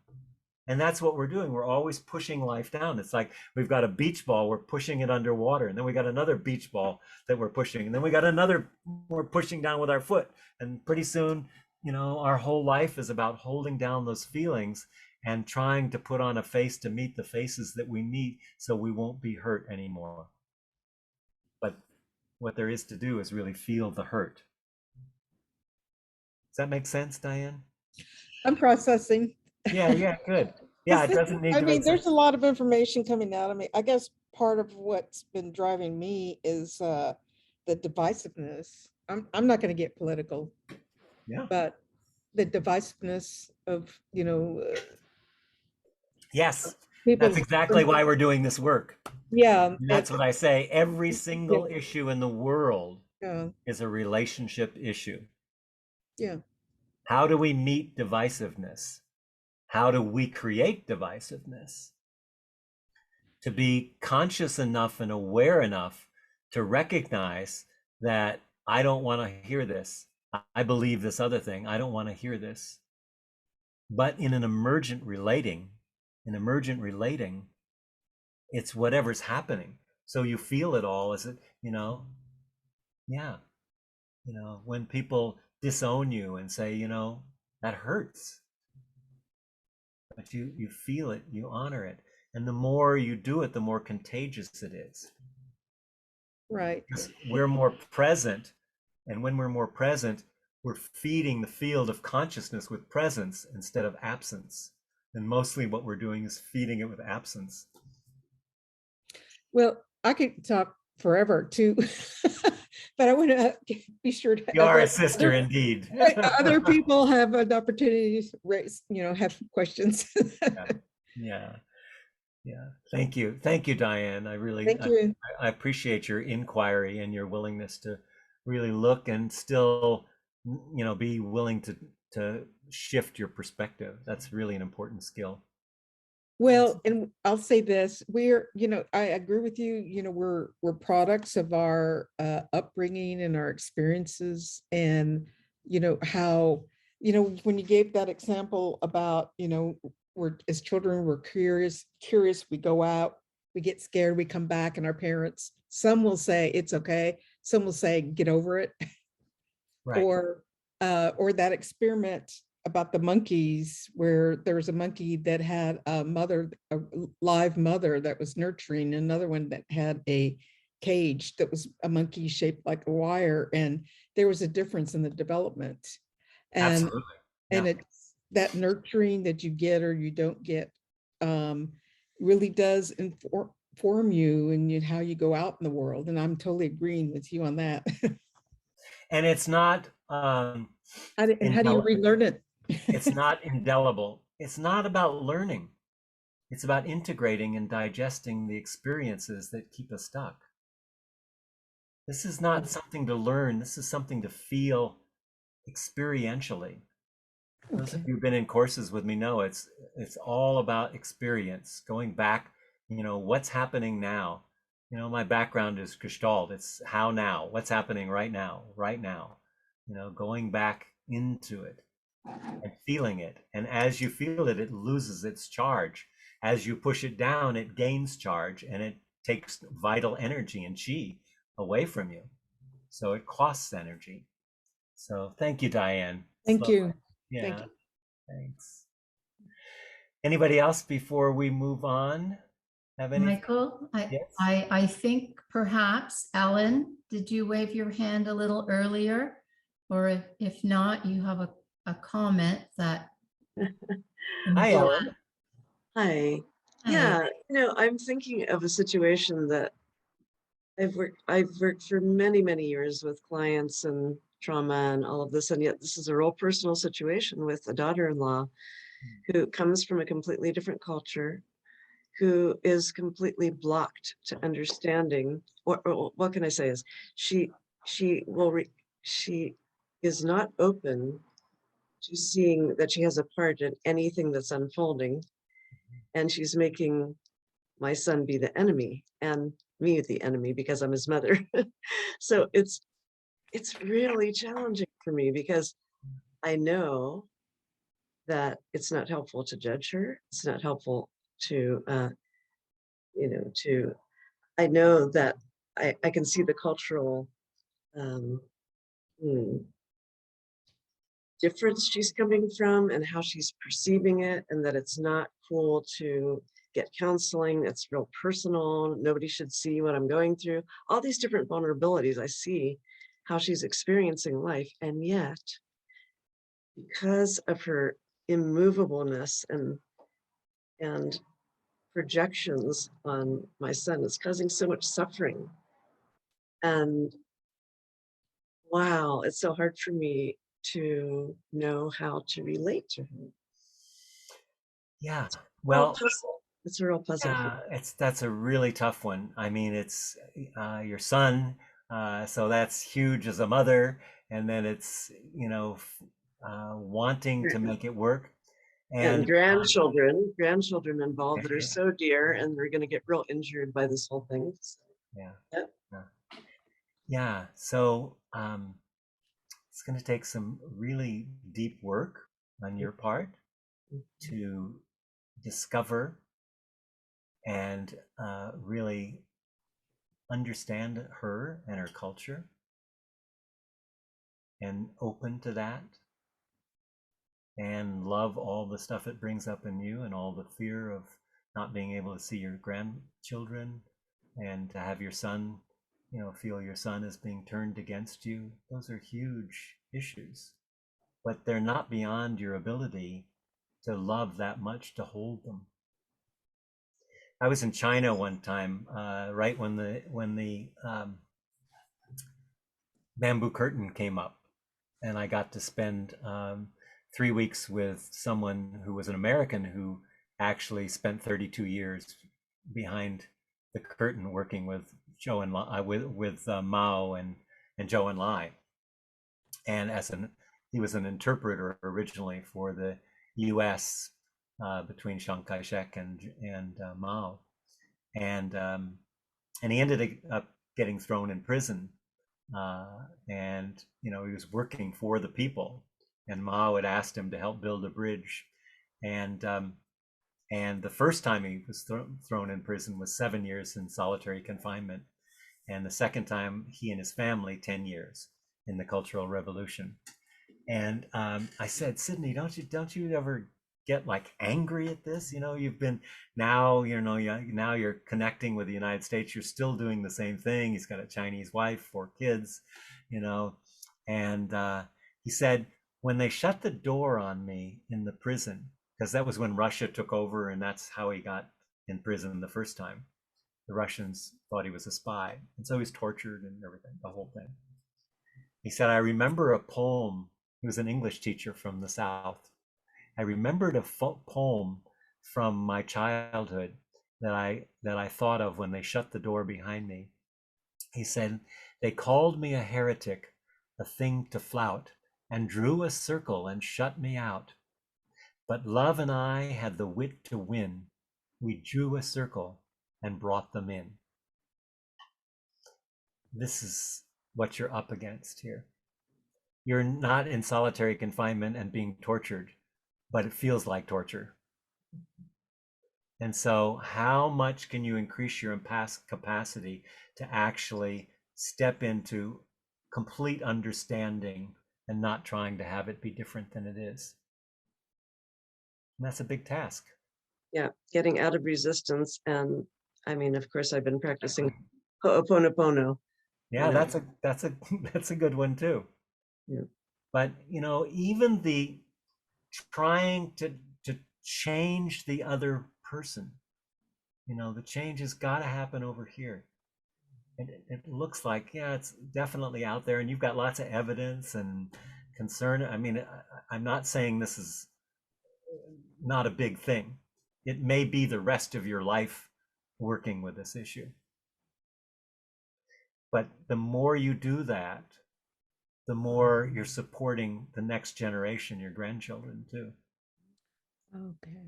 And that's what we're doing. We're always pushing life down. It's like we've got a beach ball, we're pushing it underwater. And then we got another beach ball that we're pushing. And then we got another, we're pushing down with our foot. And pretty soon, our whole life is about holding down those feelings and trying to put on a face to meet the faces that we meet so we won't be hurt anymore. But what there is to do is really feel the hurt. Does that make sense, Diane? I'm processing. Yeah, good. Yeah, it doesn't need I to mean, make there's sense. a lot of information coming out. I mean, I guess part of what's been driving me is the divisiveness. I'm not going to get political, Yeah. but the divisiveness of, Yes, that's people's, exactly why we're doing this work. yeah, And that's what I say. Every yeah, single issue in the world yeah, is a relationship issue. yeah, How do we meet divisiveness? How do we create divisiveness? To be conscious enough and aware enough to recognize that I don't want to hear this. I believe this other thing. I don't want to hear this. But in an emergent relating, it's whatever's happening. So you feel it all as it, yeah. When people disown you and say, that hurts, but you feel it, you honor it. And the more you do it, the more contagious it is. right. Because we're more present. And when we're more present, we're feeding the field of consciousness with presence instead of absence. And mostly what we're doing is feeding it with absence. Well, I could talk forever too, but I want to be sure to You are a sister indeed. other people have an opportunity to raise, have questions. Yeah. Thank you, Diane. Thank you. I appreciate your inquiry and your willingness to really look and still, be willing to shift your perspective. That's really an important skill. Well, and I'll say this, I agree with you, we're products of our upbringing and our experiences, and how, when you gave that example about, we're, as children, we're curious, we go out, we get scared, we come back, and our parents, some will say it's okay, some will say get over it. Right. Or that experiment about the monkeys, where there was a monkey that had a live mother that was nurturing, another one that had a cage that was a monkey shaped like a wire, and there was a difference in the development. And Absolutely. and Yeah. it's that nurturing that you get or you don't get, really does inform you and how you go out in the world. And I'm totally agreeing with you on that. And it's not And how do you relearn it? it's not indelible. It's not about learning. It's about integrating and digesting the experiences that keep us stuck. This is not something to learn. This is something to feel experientially. Those of Okay. you who've been in courses with me know it's all about experience, going back, what's happening now. My background is Gestalt. It's how now, what's happening right now, going back into it and feeling it. And as you feel it, it loses its charge. As you push it down, it gains charge and it takes vital energy and chi away from you. So it costs energy. So thank you, Diane. Thank you. Yeah, Thank you. thanks. Anybody else before we move on? Have any? Michael, Yes. I think perhaps, Ellen, did you wave your hand a little earlier? Or if not, you have a comment that. Hi, Ellen. Hi. Hi. Yeah, I'm thinking of a situation that I've worked for many, many years with clients and trauma and all of this, and yet this is a real personal situation with a daughter-in-law who comes from a completely different culture, who is completely blocked to understanding, or what can I say is she she is not open to seeing that she has a part in anything that's unfolding, and she's making my son be the enemy and me the enemy because I'm his mother. So it's really challenging for me because I know that it's not helpful to judge her. It's not helpful to to I know that I can see the cultural um, hmm, difference she's coming from and how she's perceiving it, and that it's not cool to get counseling. It's real personal. Nobody should see what I'm going through. All these different vulnerabilities, I see how she's experiencing life. And yet, because of her immovableness and projections on my son, it's causing so much suffering. And wow, it's so hard for me to know how to relate to her. Yeah. Real Well, puzzle. It's a real puzzle. yeah, that's a really tough one. I mean, it's your son, so that's huge as a mother, and then it's wanting to make it work, And and grandchildren involved that are yeah, so dear, and they're going to get real injured by this whole thing. So, yeah, yeah. yeah. Yeah. So it's going to take some really deep work on your part to discover and really understand her and her culture and open to that and love all the stuff it brings up in you and all the fear of not being able to see your grandchildren and to have your son, feel your son is being turned against you. Those are huge issues, but they're not beyond your ability to love that much to hold them. I was in China one time, right when the bamboo curtain came up, and I got to spend 3 weeks with someone who was an American who actually spent 32 years behind the curtain working with Zhou Enlai, with Mao and Zhou Enlai, and he was an interpreter originally for the U.S. Between Chiang Kai-shek and Mao, and he ended up getting thrown in prison, and he was working for the people, and Mao had asked him to help build a bridge, and the first time he was thrown in prison was 7 years in solitary confinement, and the second time he and his family 10 years in the Cultural Revolution. And I said, Sydney, don't you ever get like angry at this? You've been now you're connecting with the United States. You're still doing the same thing. He's got a Chinese wife, 4 kids, and he said, when they shut the door on me in the prison, because that was when Russia took over, and that's how he got in prison the first time. The Russians thought he was a spy, and so he's tortured and everything, the whole thing. He said, I remember a poem. He was an English teacher from the South. I remembered a poem from my childhood that I thought of when they shut the door behind me. He said, They called me a heretic, a thing to flout, and drew a circle and shut me out. But love and I had the wit to win. We drew a circle and brought them in. This is what you're up against here. You're not in solitary confinement and being tortured, but it feels like torture. And so how much can you increase your capacity to actually step into complete understanding and not trying to have it be different than it is? And that's a big task. Yeah, getting out of resistance. And I mean, of course, I've been practicing Ho'oponopono. Yeah, you know. that's a good one too. Yeah. But even the trying to change the other person, the change has got to happen over here. And it looks like, yeah, it's definitely out there, and you've got lots of evidence and concern. I mean, I'm not saying this is not a big thing. It may be the rest of your life working with this issue. But the more you do that, the more you're supporting the next generation, your grandchildren too. Okay.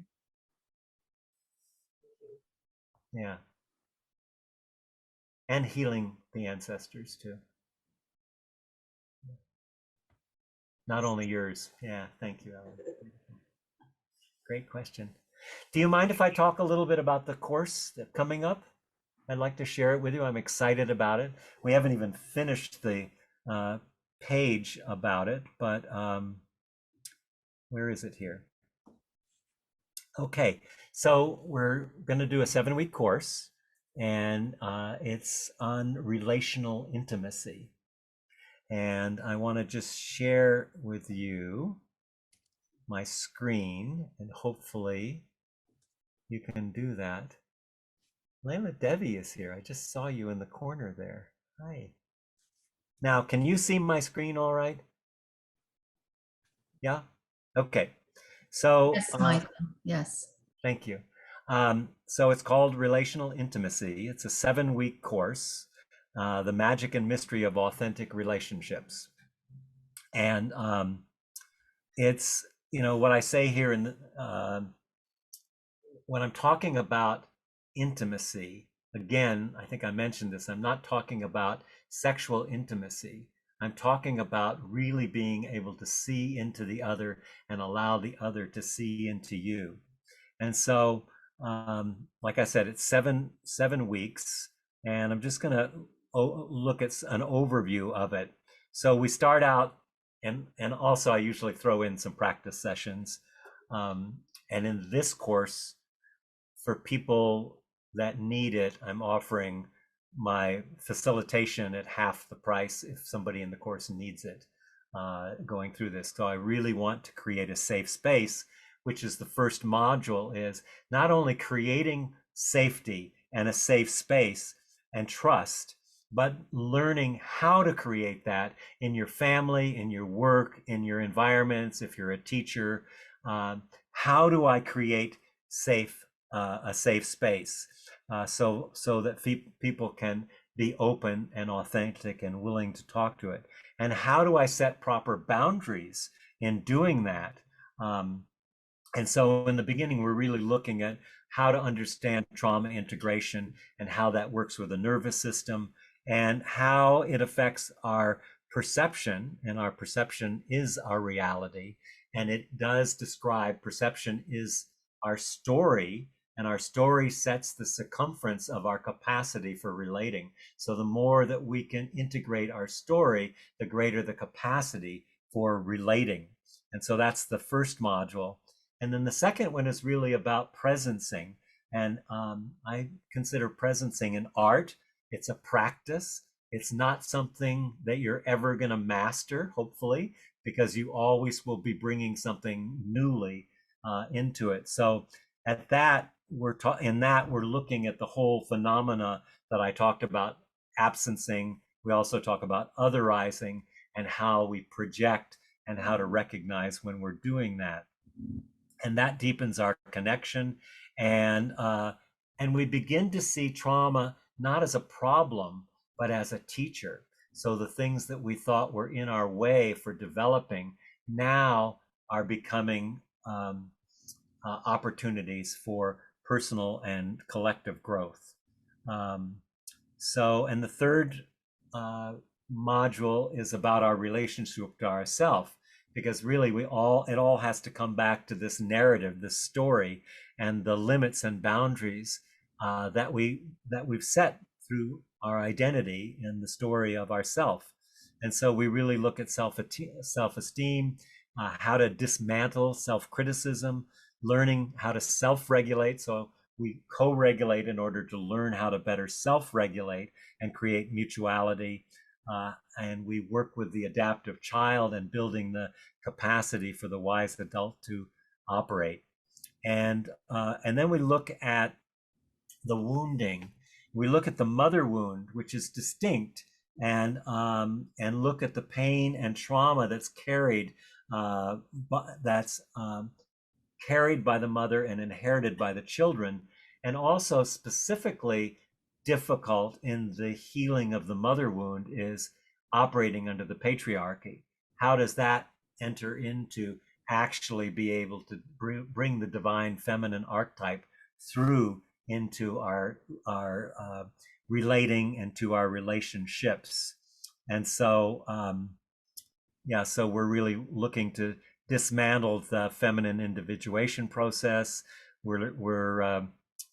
Yeah. And healing the ancestors too. Not only yours. Yeah, thank you, Ellen. Great question. Do you mind if I talk a little bit about the course that's coming up? I'd like to share it with you. I'm excited about it. We haven't even finished the page about it, but where is it here? Okay, so we're going to do a 7-week course, and it's on relational intimacy. And I want to just share with you my screen, and hopefully you can do that. Layla Devi is here. I just saw you in the corner there. Hi. Now, can you see my screen all right? Yeah? Okay. So, Yes, Michael. Yes. thank you. So it's called Relational Intimacy. It's a 7-week course, The Magic and Mystery of Authentic Relationships. And it's, what I say here in when I'm talking about intimacy, again, I think I mentioned this, I'm not talking about sexual intimacy. I'm talking about really being able to see into the other and allow the other to see into you. And so, like I said, it's seven weeks, and I'm just going to look at an overview of it. So we start out, and also I usually throw in some practice sessions. And in this course, for people that need it, I'm offering my facilitation at half the price if somebody in the course needs it going through this. So I really want to create a safe space, which is the first module, is not only creating safety and a safe space and trust, but learning how to create that in your family, in your work, in your environments. If you're a teacher, how do I create a safe space so that people can be open and authentic and willing to talk to it? And how do I set proper boundaries in doing that? And so in the beginning, we're really looking at how to understand trauma integration and how that works with the nervous system and how it affects our perception. And our perception is our reality. And it does describe, perception is our story, and our story sets the circumference of our capacity for relating. So the more that we can integrate our story, the greater the capacity for relating. And so that's the first module. And then the second one is really about presencing. And I consider presencing an art. It's a practice. It's not something that you're ever going to master, hopefully, because you always will be bringing something newly into it. So at that, we're looking at the whole phenomena that I talked about, absencing. We also talk about otherizing and how we project and how to recognize when we're doing that. And that deepens our connection, and we begin to see trauma not as a problem, but as a teacher. So the things that we thought were in our way for developing now are becoming opportunities for personal and collective growth. And the third module is about our relationship to ourself, because really it all has to come back to this narrative, this story, and the limits and boundaries that we've set through our identity in the story of ourself. And so we really look at self-esteem, how to dismantle self-criticism, learning how to self-regulate. So we co-regulate in order to learn how to better self-regulate and create mutuality. And we work with the adaptive child and building the capacity for the wise adult to operate. And then we look at the wounding. We look at the mother wound, which is distinct, and look at the pain and trauma that's carried carried by the mother and inherited by the children, and also specifically difficult in the healing of the mother wound is operating under the patriarchy. How does that enter into actually be able to bring the divine feminine archetype through into our relating and to our relationships? And so so we're really looking to dismantle the feminine individuation process. We're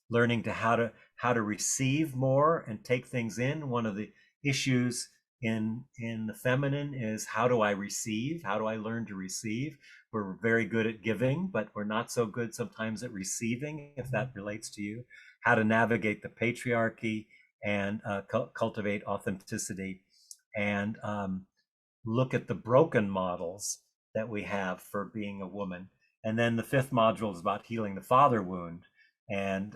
learning how to receive more and take things in. One of the issues in the feminine is, how do I receive? How do I learn to receive? We're very good at giving, but we're not so good sometimes at receiving, if that relates to you. How to navigate the patriarchy and cultivate authenticity, and look at the broken models that we have for being a woman. And then the fifth module is about healing the father wound. And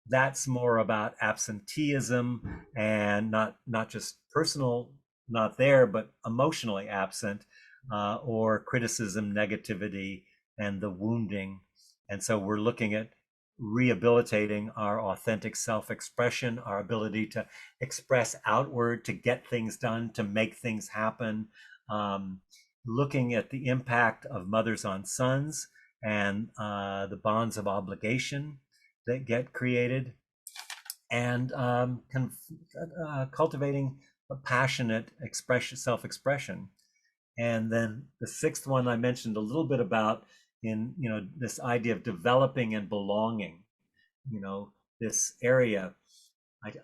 that's more about absenteeism, and not just personal, not there, but emotionally absent, or criticism, negativity, and the wounding. And so we're looking at rehabilitating our authentic self-expression, our ability to express outward, to get things done, to make things happen, looking at the impact of mothers on sons and the bonds of obligation that get created, and cultivating a passionate self-expression. And then the sixth one I mentioned a little bit about, in this idea of developing and belonging. This area,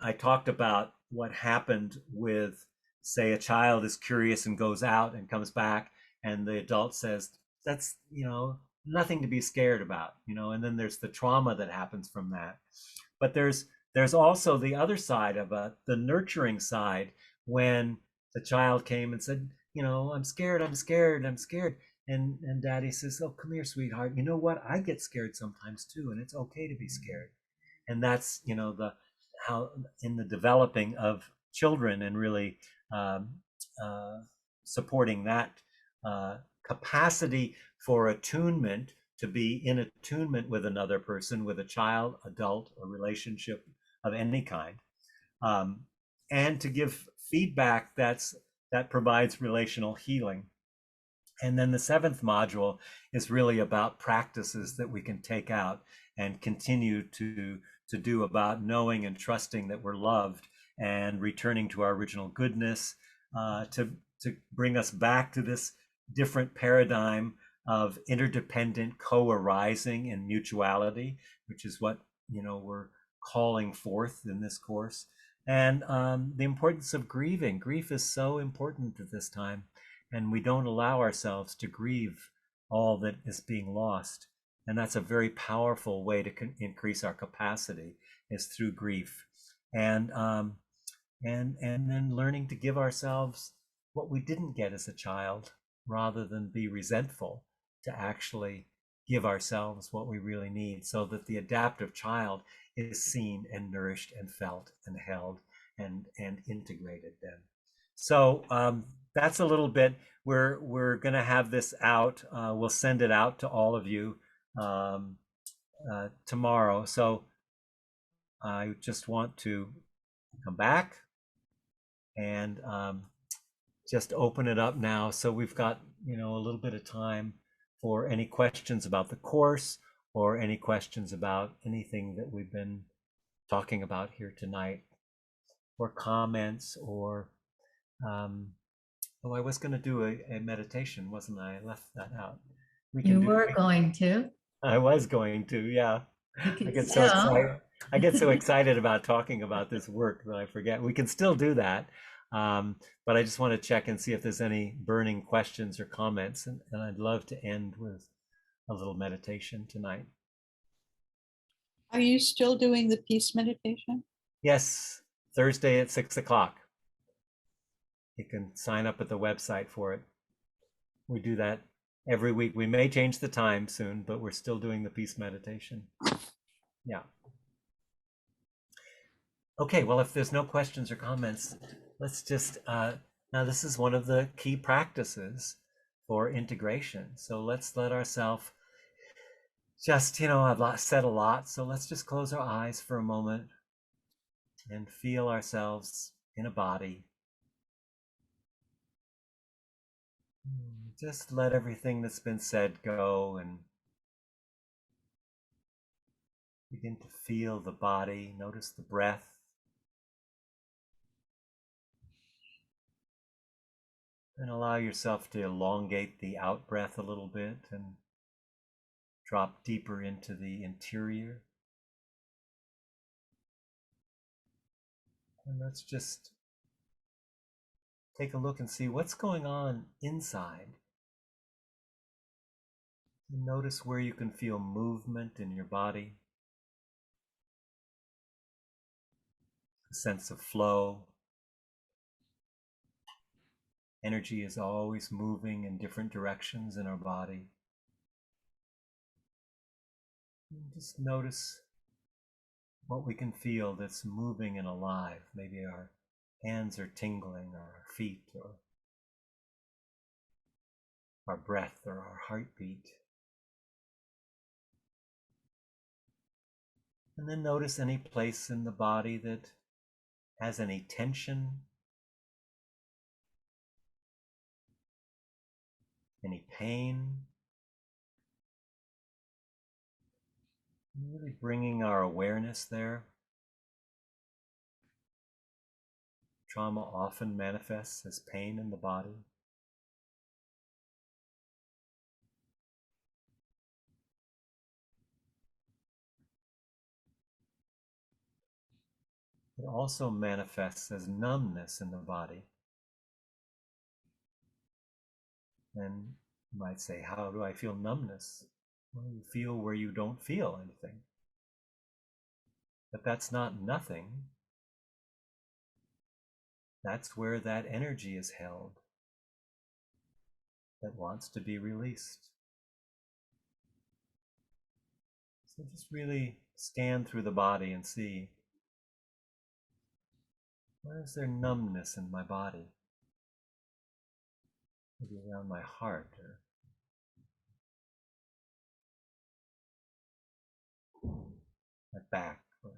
I talked about what happened with, say, a child is curious and goes out and comes back, and the adult says, that's nothing to be scared about, and then there's the trauma that happens from that. But there's also the other side of the nurturing side, when the child came and said, I'm scared, I'm scared, I'm scared. And daddy says, oh, come here, sweetheart. You know what? I get scared sometimes too, and it's okay to be scared. And that's, how in the developing of children, and really supporting that capacity for attunement, to be in attunement with another person, with a child, adult, a relationship of any kind, and to give feedback that provides relational healing. And then the seventh module is really about practices that we can take out and continue to do, about knowing and trusting that we're loved, and returning to our original goodness, to bring us back to this different paradigm of interdependent co-arising and mutuality, which is what we're calling forth in this course. And the importance of grieving. Grief is so important at this time, and we don't allow ourselves to grieve all that is being lost. And that's a very powerful way to increase our capacity, is through grief. And then learning to give ourselves what we didn't get as a child, rather than be resentful, to actually give ourselves what we really need, so that the adaptive child is seen and nourished and felt and held and integrated then. So that's a little bit. We're going to have this out. We'll send it out to all of you tomorrow. So I just want to come back and just open it up now. So we've got, a little bit of time for any questions about the course or any questions about anything that we've been talking about here tonight, or comments, or I was going to do a meditation, wasn't I? I left that out. You were going to. I was going to, yeah. You can I get so still. excited. I get so excited about talking about this work that I forget. We can still do that, but I just want to check and see if there's any burning questions or comments, and I'd love to end with a little meditation tonight. Are you still doing the peace meditation? Yes, Thursday at 6 o'clock. You can sign up at the website for it. We do that every week. We may change the time soon, but we're still doing the peace meditation. Yeah. Okay, well, if there's no questions or comments, let's just, now this is one of the key practices for integration. So let's let ourselves just, I've said a lot, so let's just close our eyes for a moment and feel ourselves in a body. Just let everything that's been said go and begin to feel the body. Notice the breath. And allow yourself to elongate the out breath a little bit and drop deeper into the interior. And let's just take a look and see what's going on inside. And notice where you can feel movement in your body, a sense of flow. Energy is always moving in different directions in our body. And just notice what we can feel that's moving and alive. Maybe our hands are tingling, or our feet, or our breath, or our heartbeat. And then notice any place in the body that has any tension, any pain. Really bringing our awareness there. Trauma often manifests as pain in the body. It also manifests as numbness in the body. And you might say, how do I feel numbness? Well, you feel where you don't feel anything. But that's not nothing. That's where that energy is held that wants to be released. So just really scan through the body and see, where is there numbness in my body? Maybe around my heart, or my back, or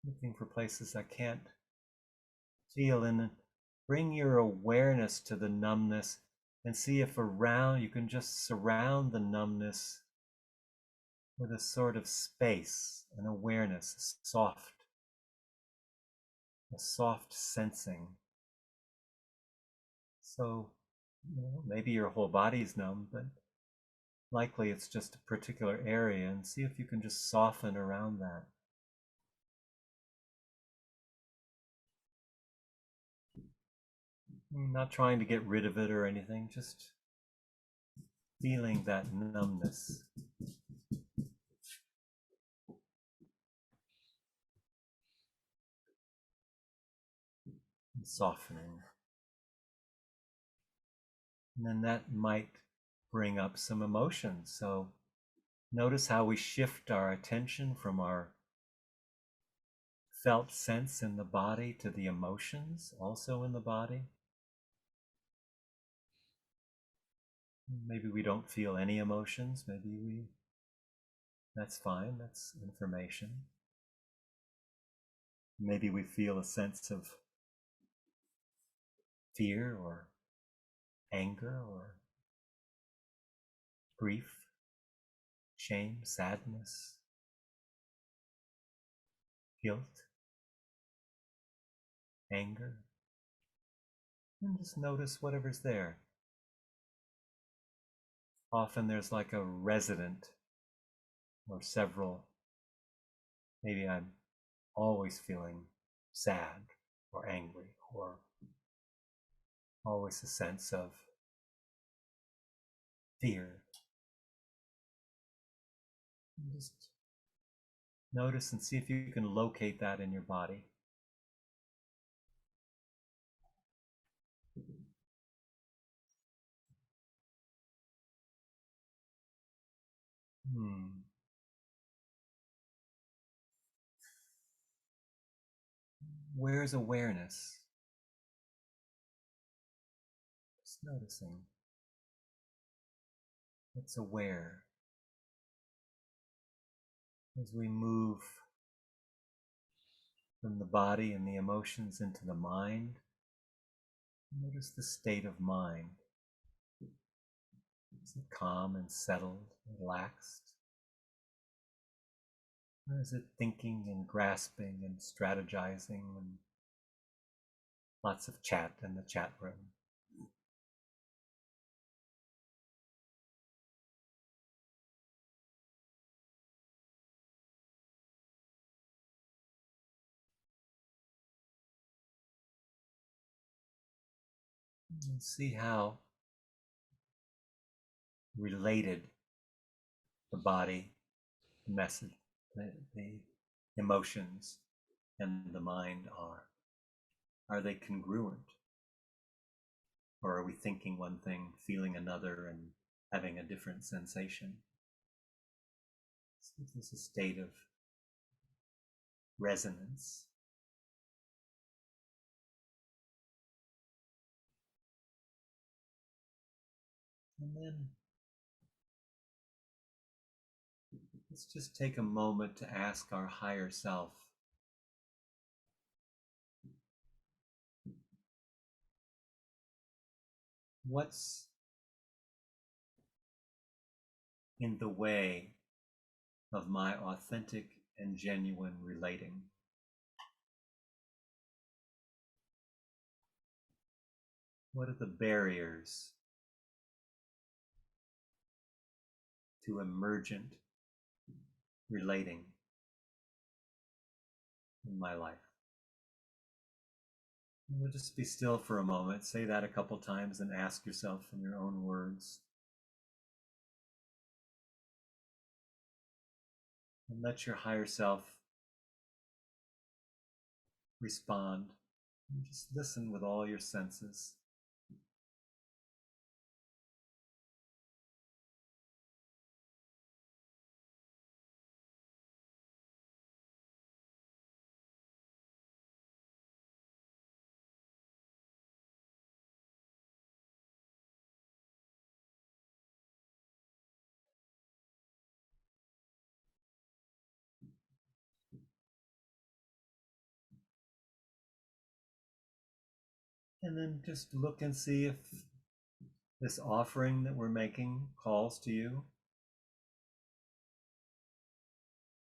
looking for places I can't feel. And bring your awareness to the numbness and see if around you can just surround the numbness with a sort of space, an awareness, a soft sensing. So maybe your whole body is numb, but likely it's just a particular area, and see if you can just soften around that. Not trying to get rid of it or anything, just feeling that numbness. And softening. And then that might bring up some emotions. So notice how we shift our attention from our felt sense in the body to the emotions also in the body. Maybe we don't feel any emotions. That's fine. That's information. Maybe we feel a sense of fear or anger or grief, shame, sadness, guilt, anger. And just notice whatever's there. Often there's like a resident or several. Maybe I'm always feeling sad or angry, or always a sense of fear. And just notice and see if you can locate that in your body. Where's awareness? Just noticing what's aware as we move from the body and the emotions into the mind. Notice the state of mind. Is it calm and settled, relaxed? Or is it thinking and grasping and strategizing and lots of chat in the chat room? And see how related the body, the message, the emotions, and the mind are. Are they congruent? Or are we thinking one thing, feeling another, and having a different sensation? So this is a state of resonance. And then let's just take a moment to ask our higher self, what's in the way of my authentic and genuine relating? What are the barriers to emergent relating in my life? And we'll just be still for a moment, say that a couple times, and ask yourself in your own words. And let your higher self respond. And just listen with all your senses. And then just look and see if this offering that we're making calls to you.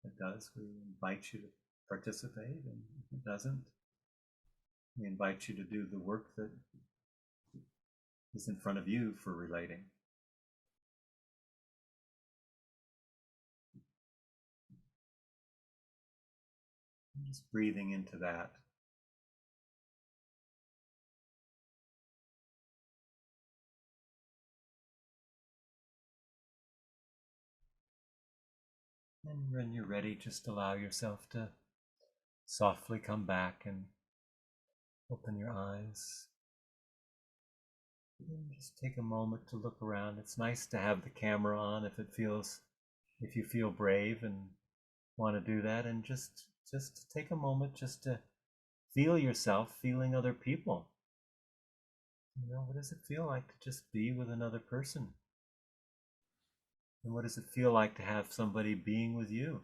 If it does, we invite you to participate, and if it doesn't, we invite you to do the work that is in front of you for relating. And just breathing into that. And when you're ready, just allow yourself to softly come back and open your eyes. And just take a moment to look around. It's nice to have the camera on if you feel brave and want to do that. And just take a moment just to feel yourself feeling other people. What does it feel like to just be with another person? And what does it feel like to have somebody being with you?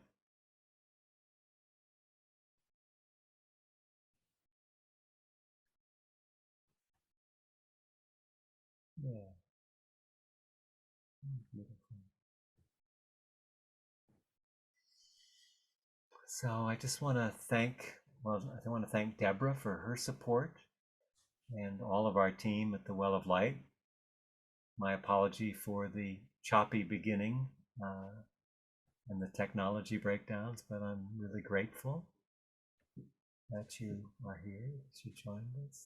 So I just want to thank, well, I want to thank Deborah for her support and all of our team at the Well of Light. My apology for the choppy beginning and the technology breakdowns, but I'm really grateful that you are here, that you joined us.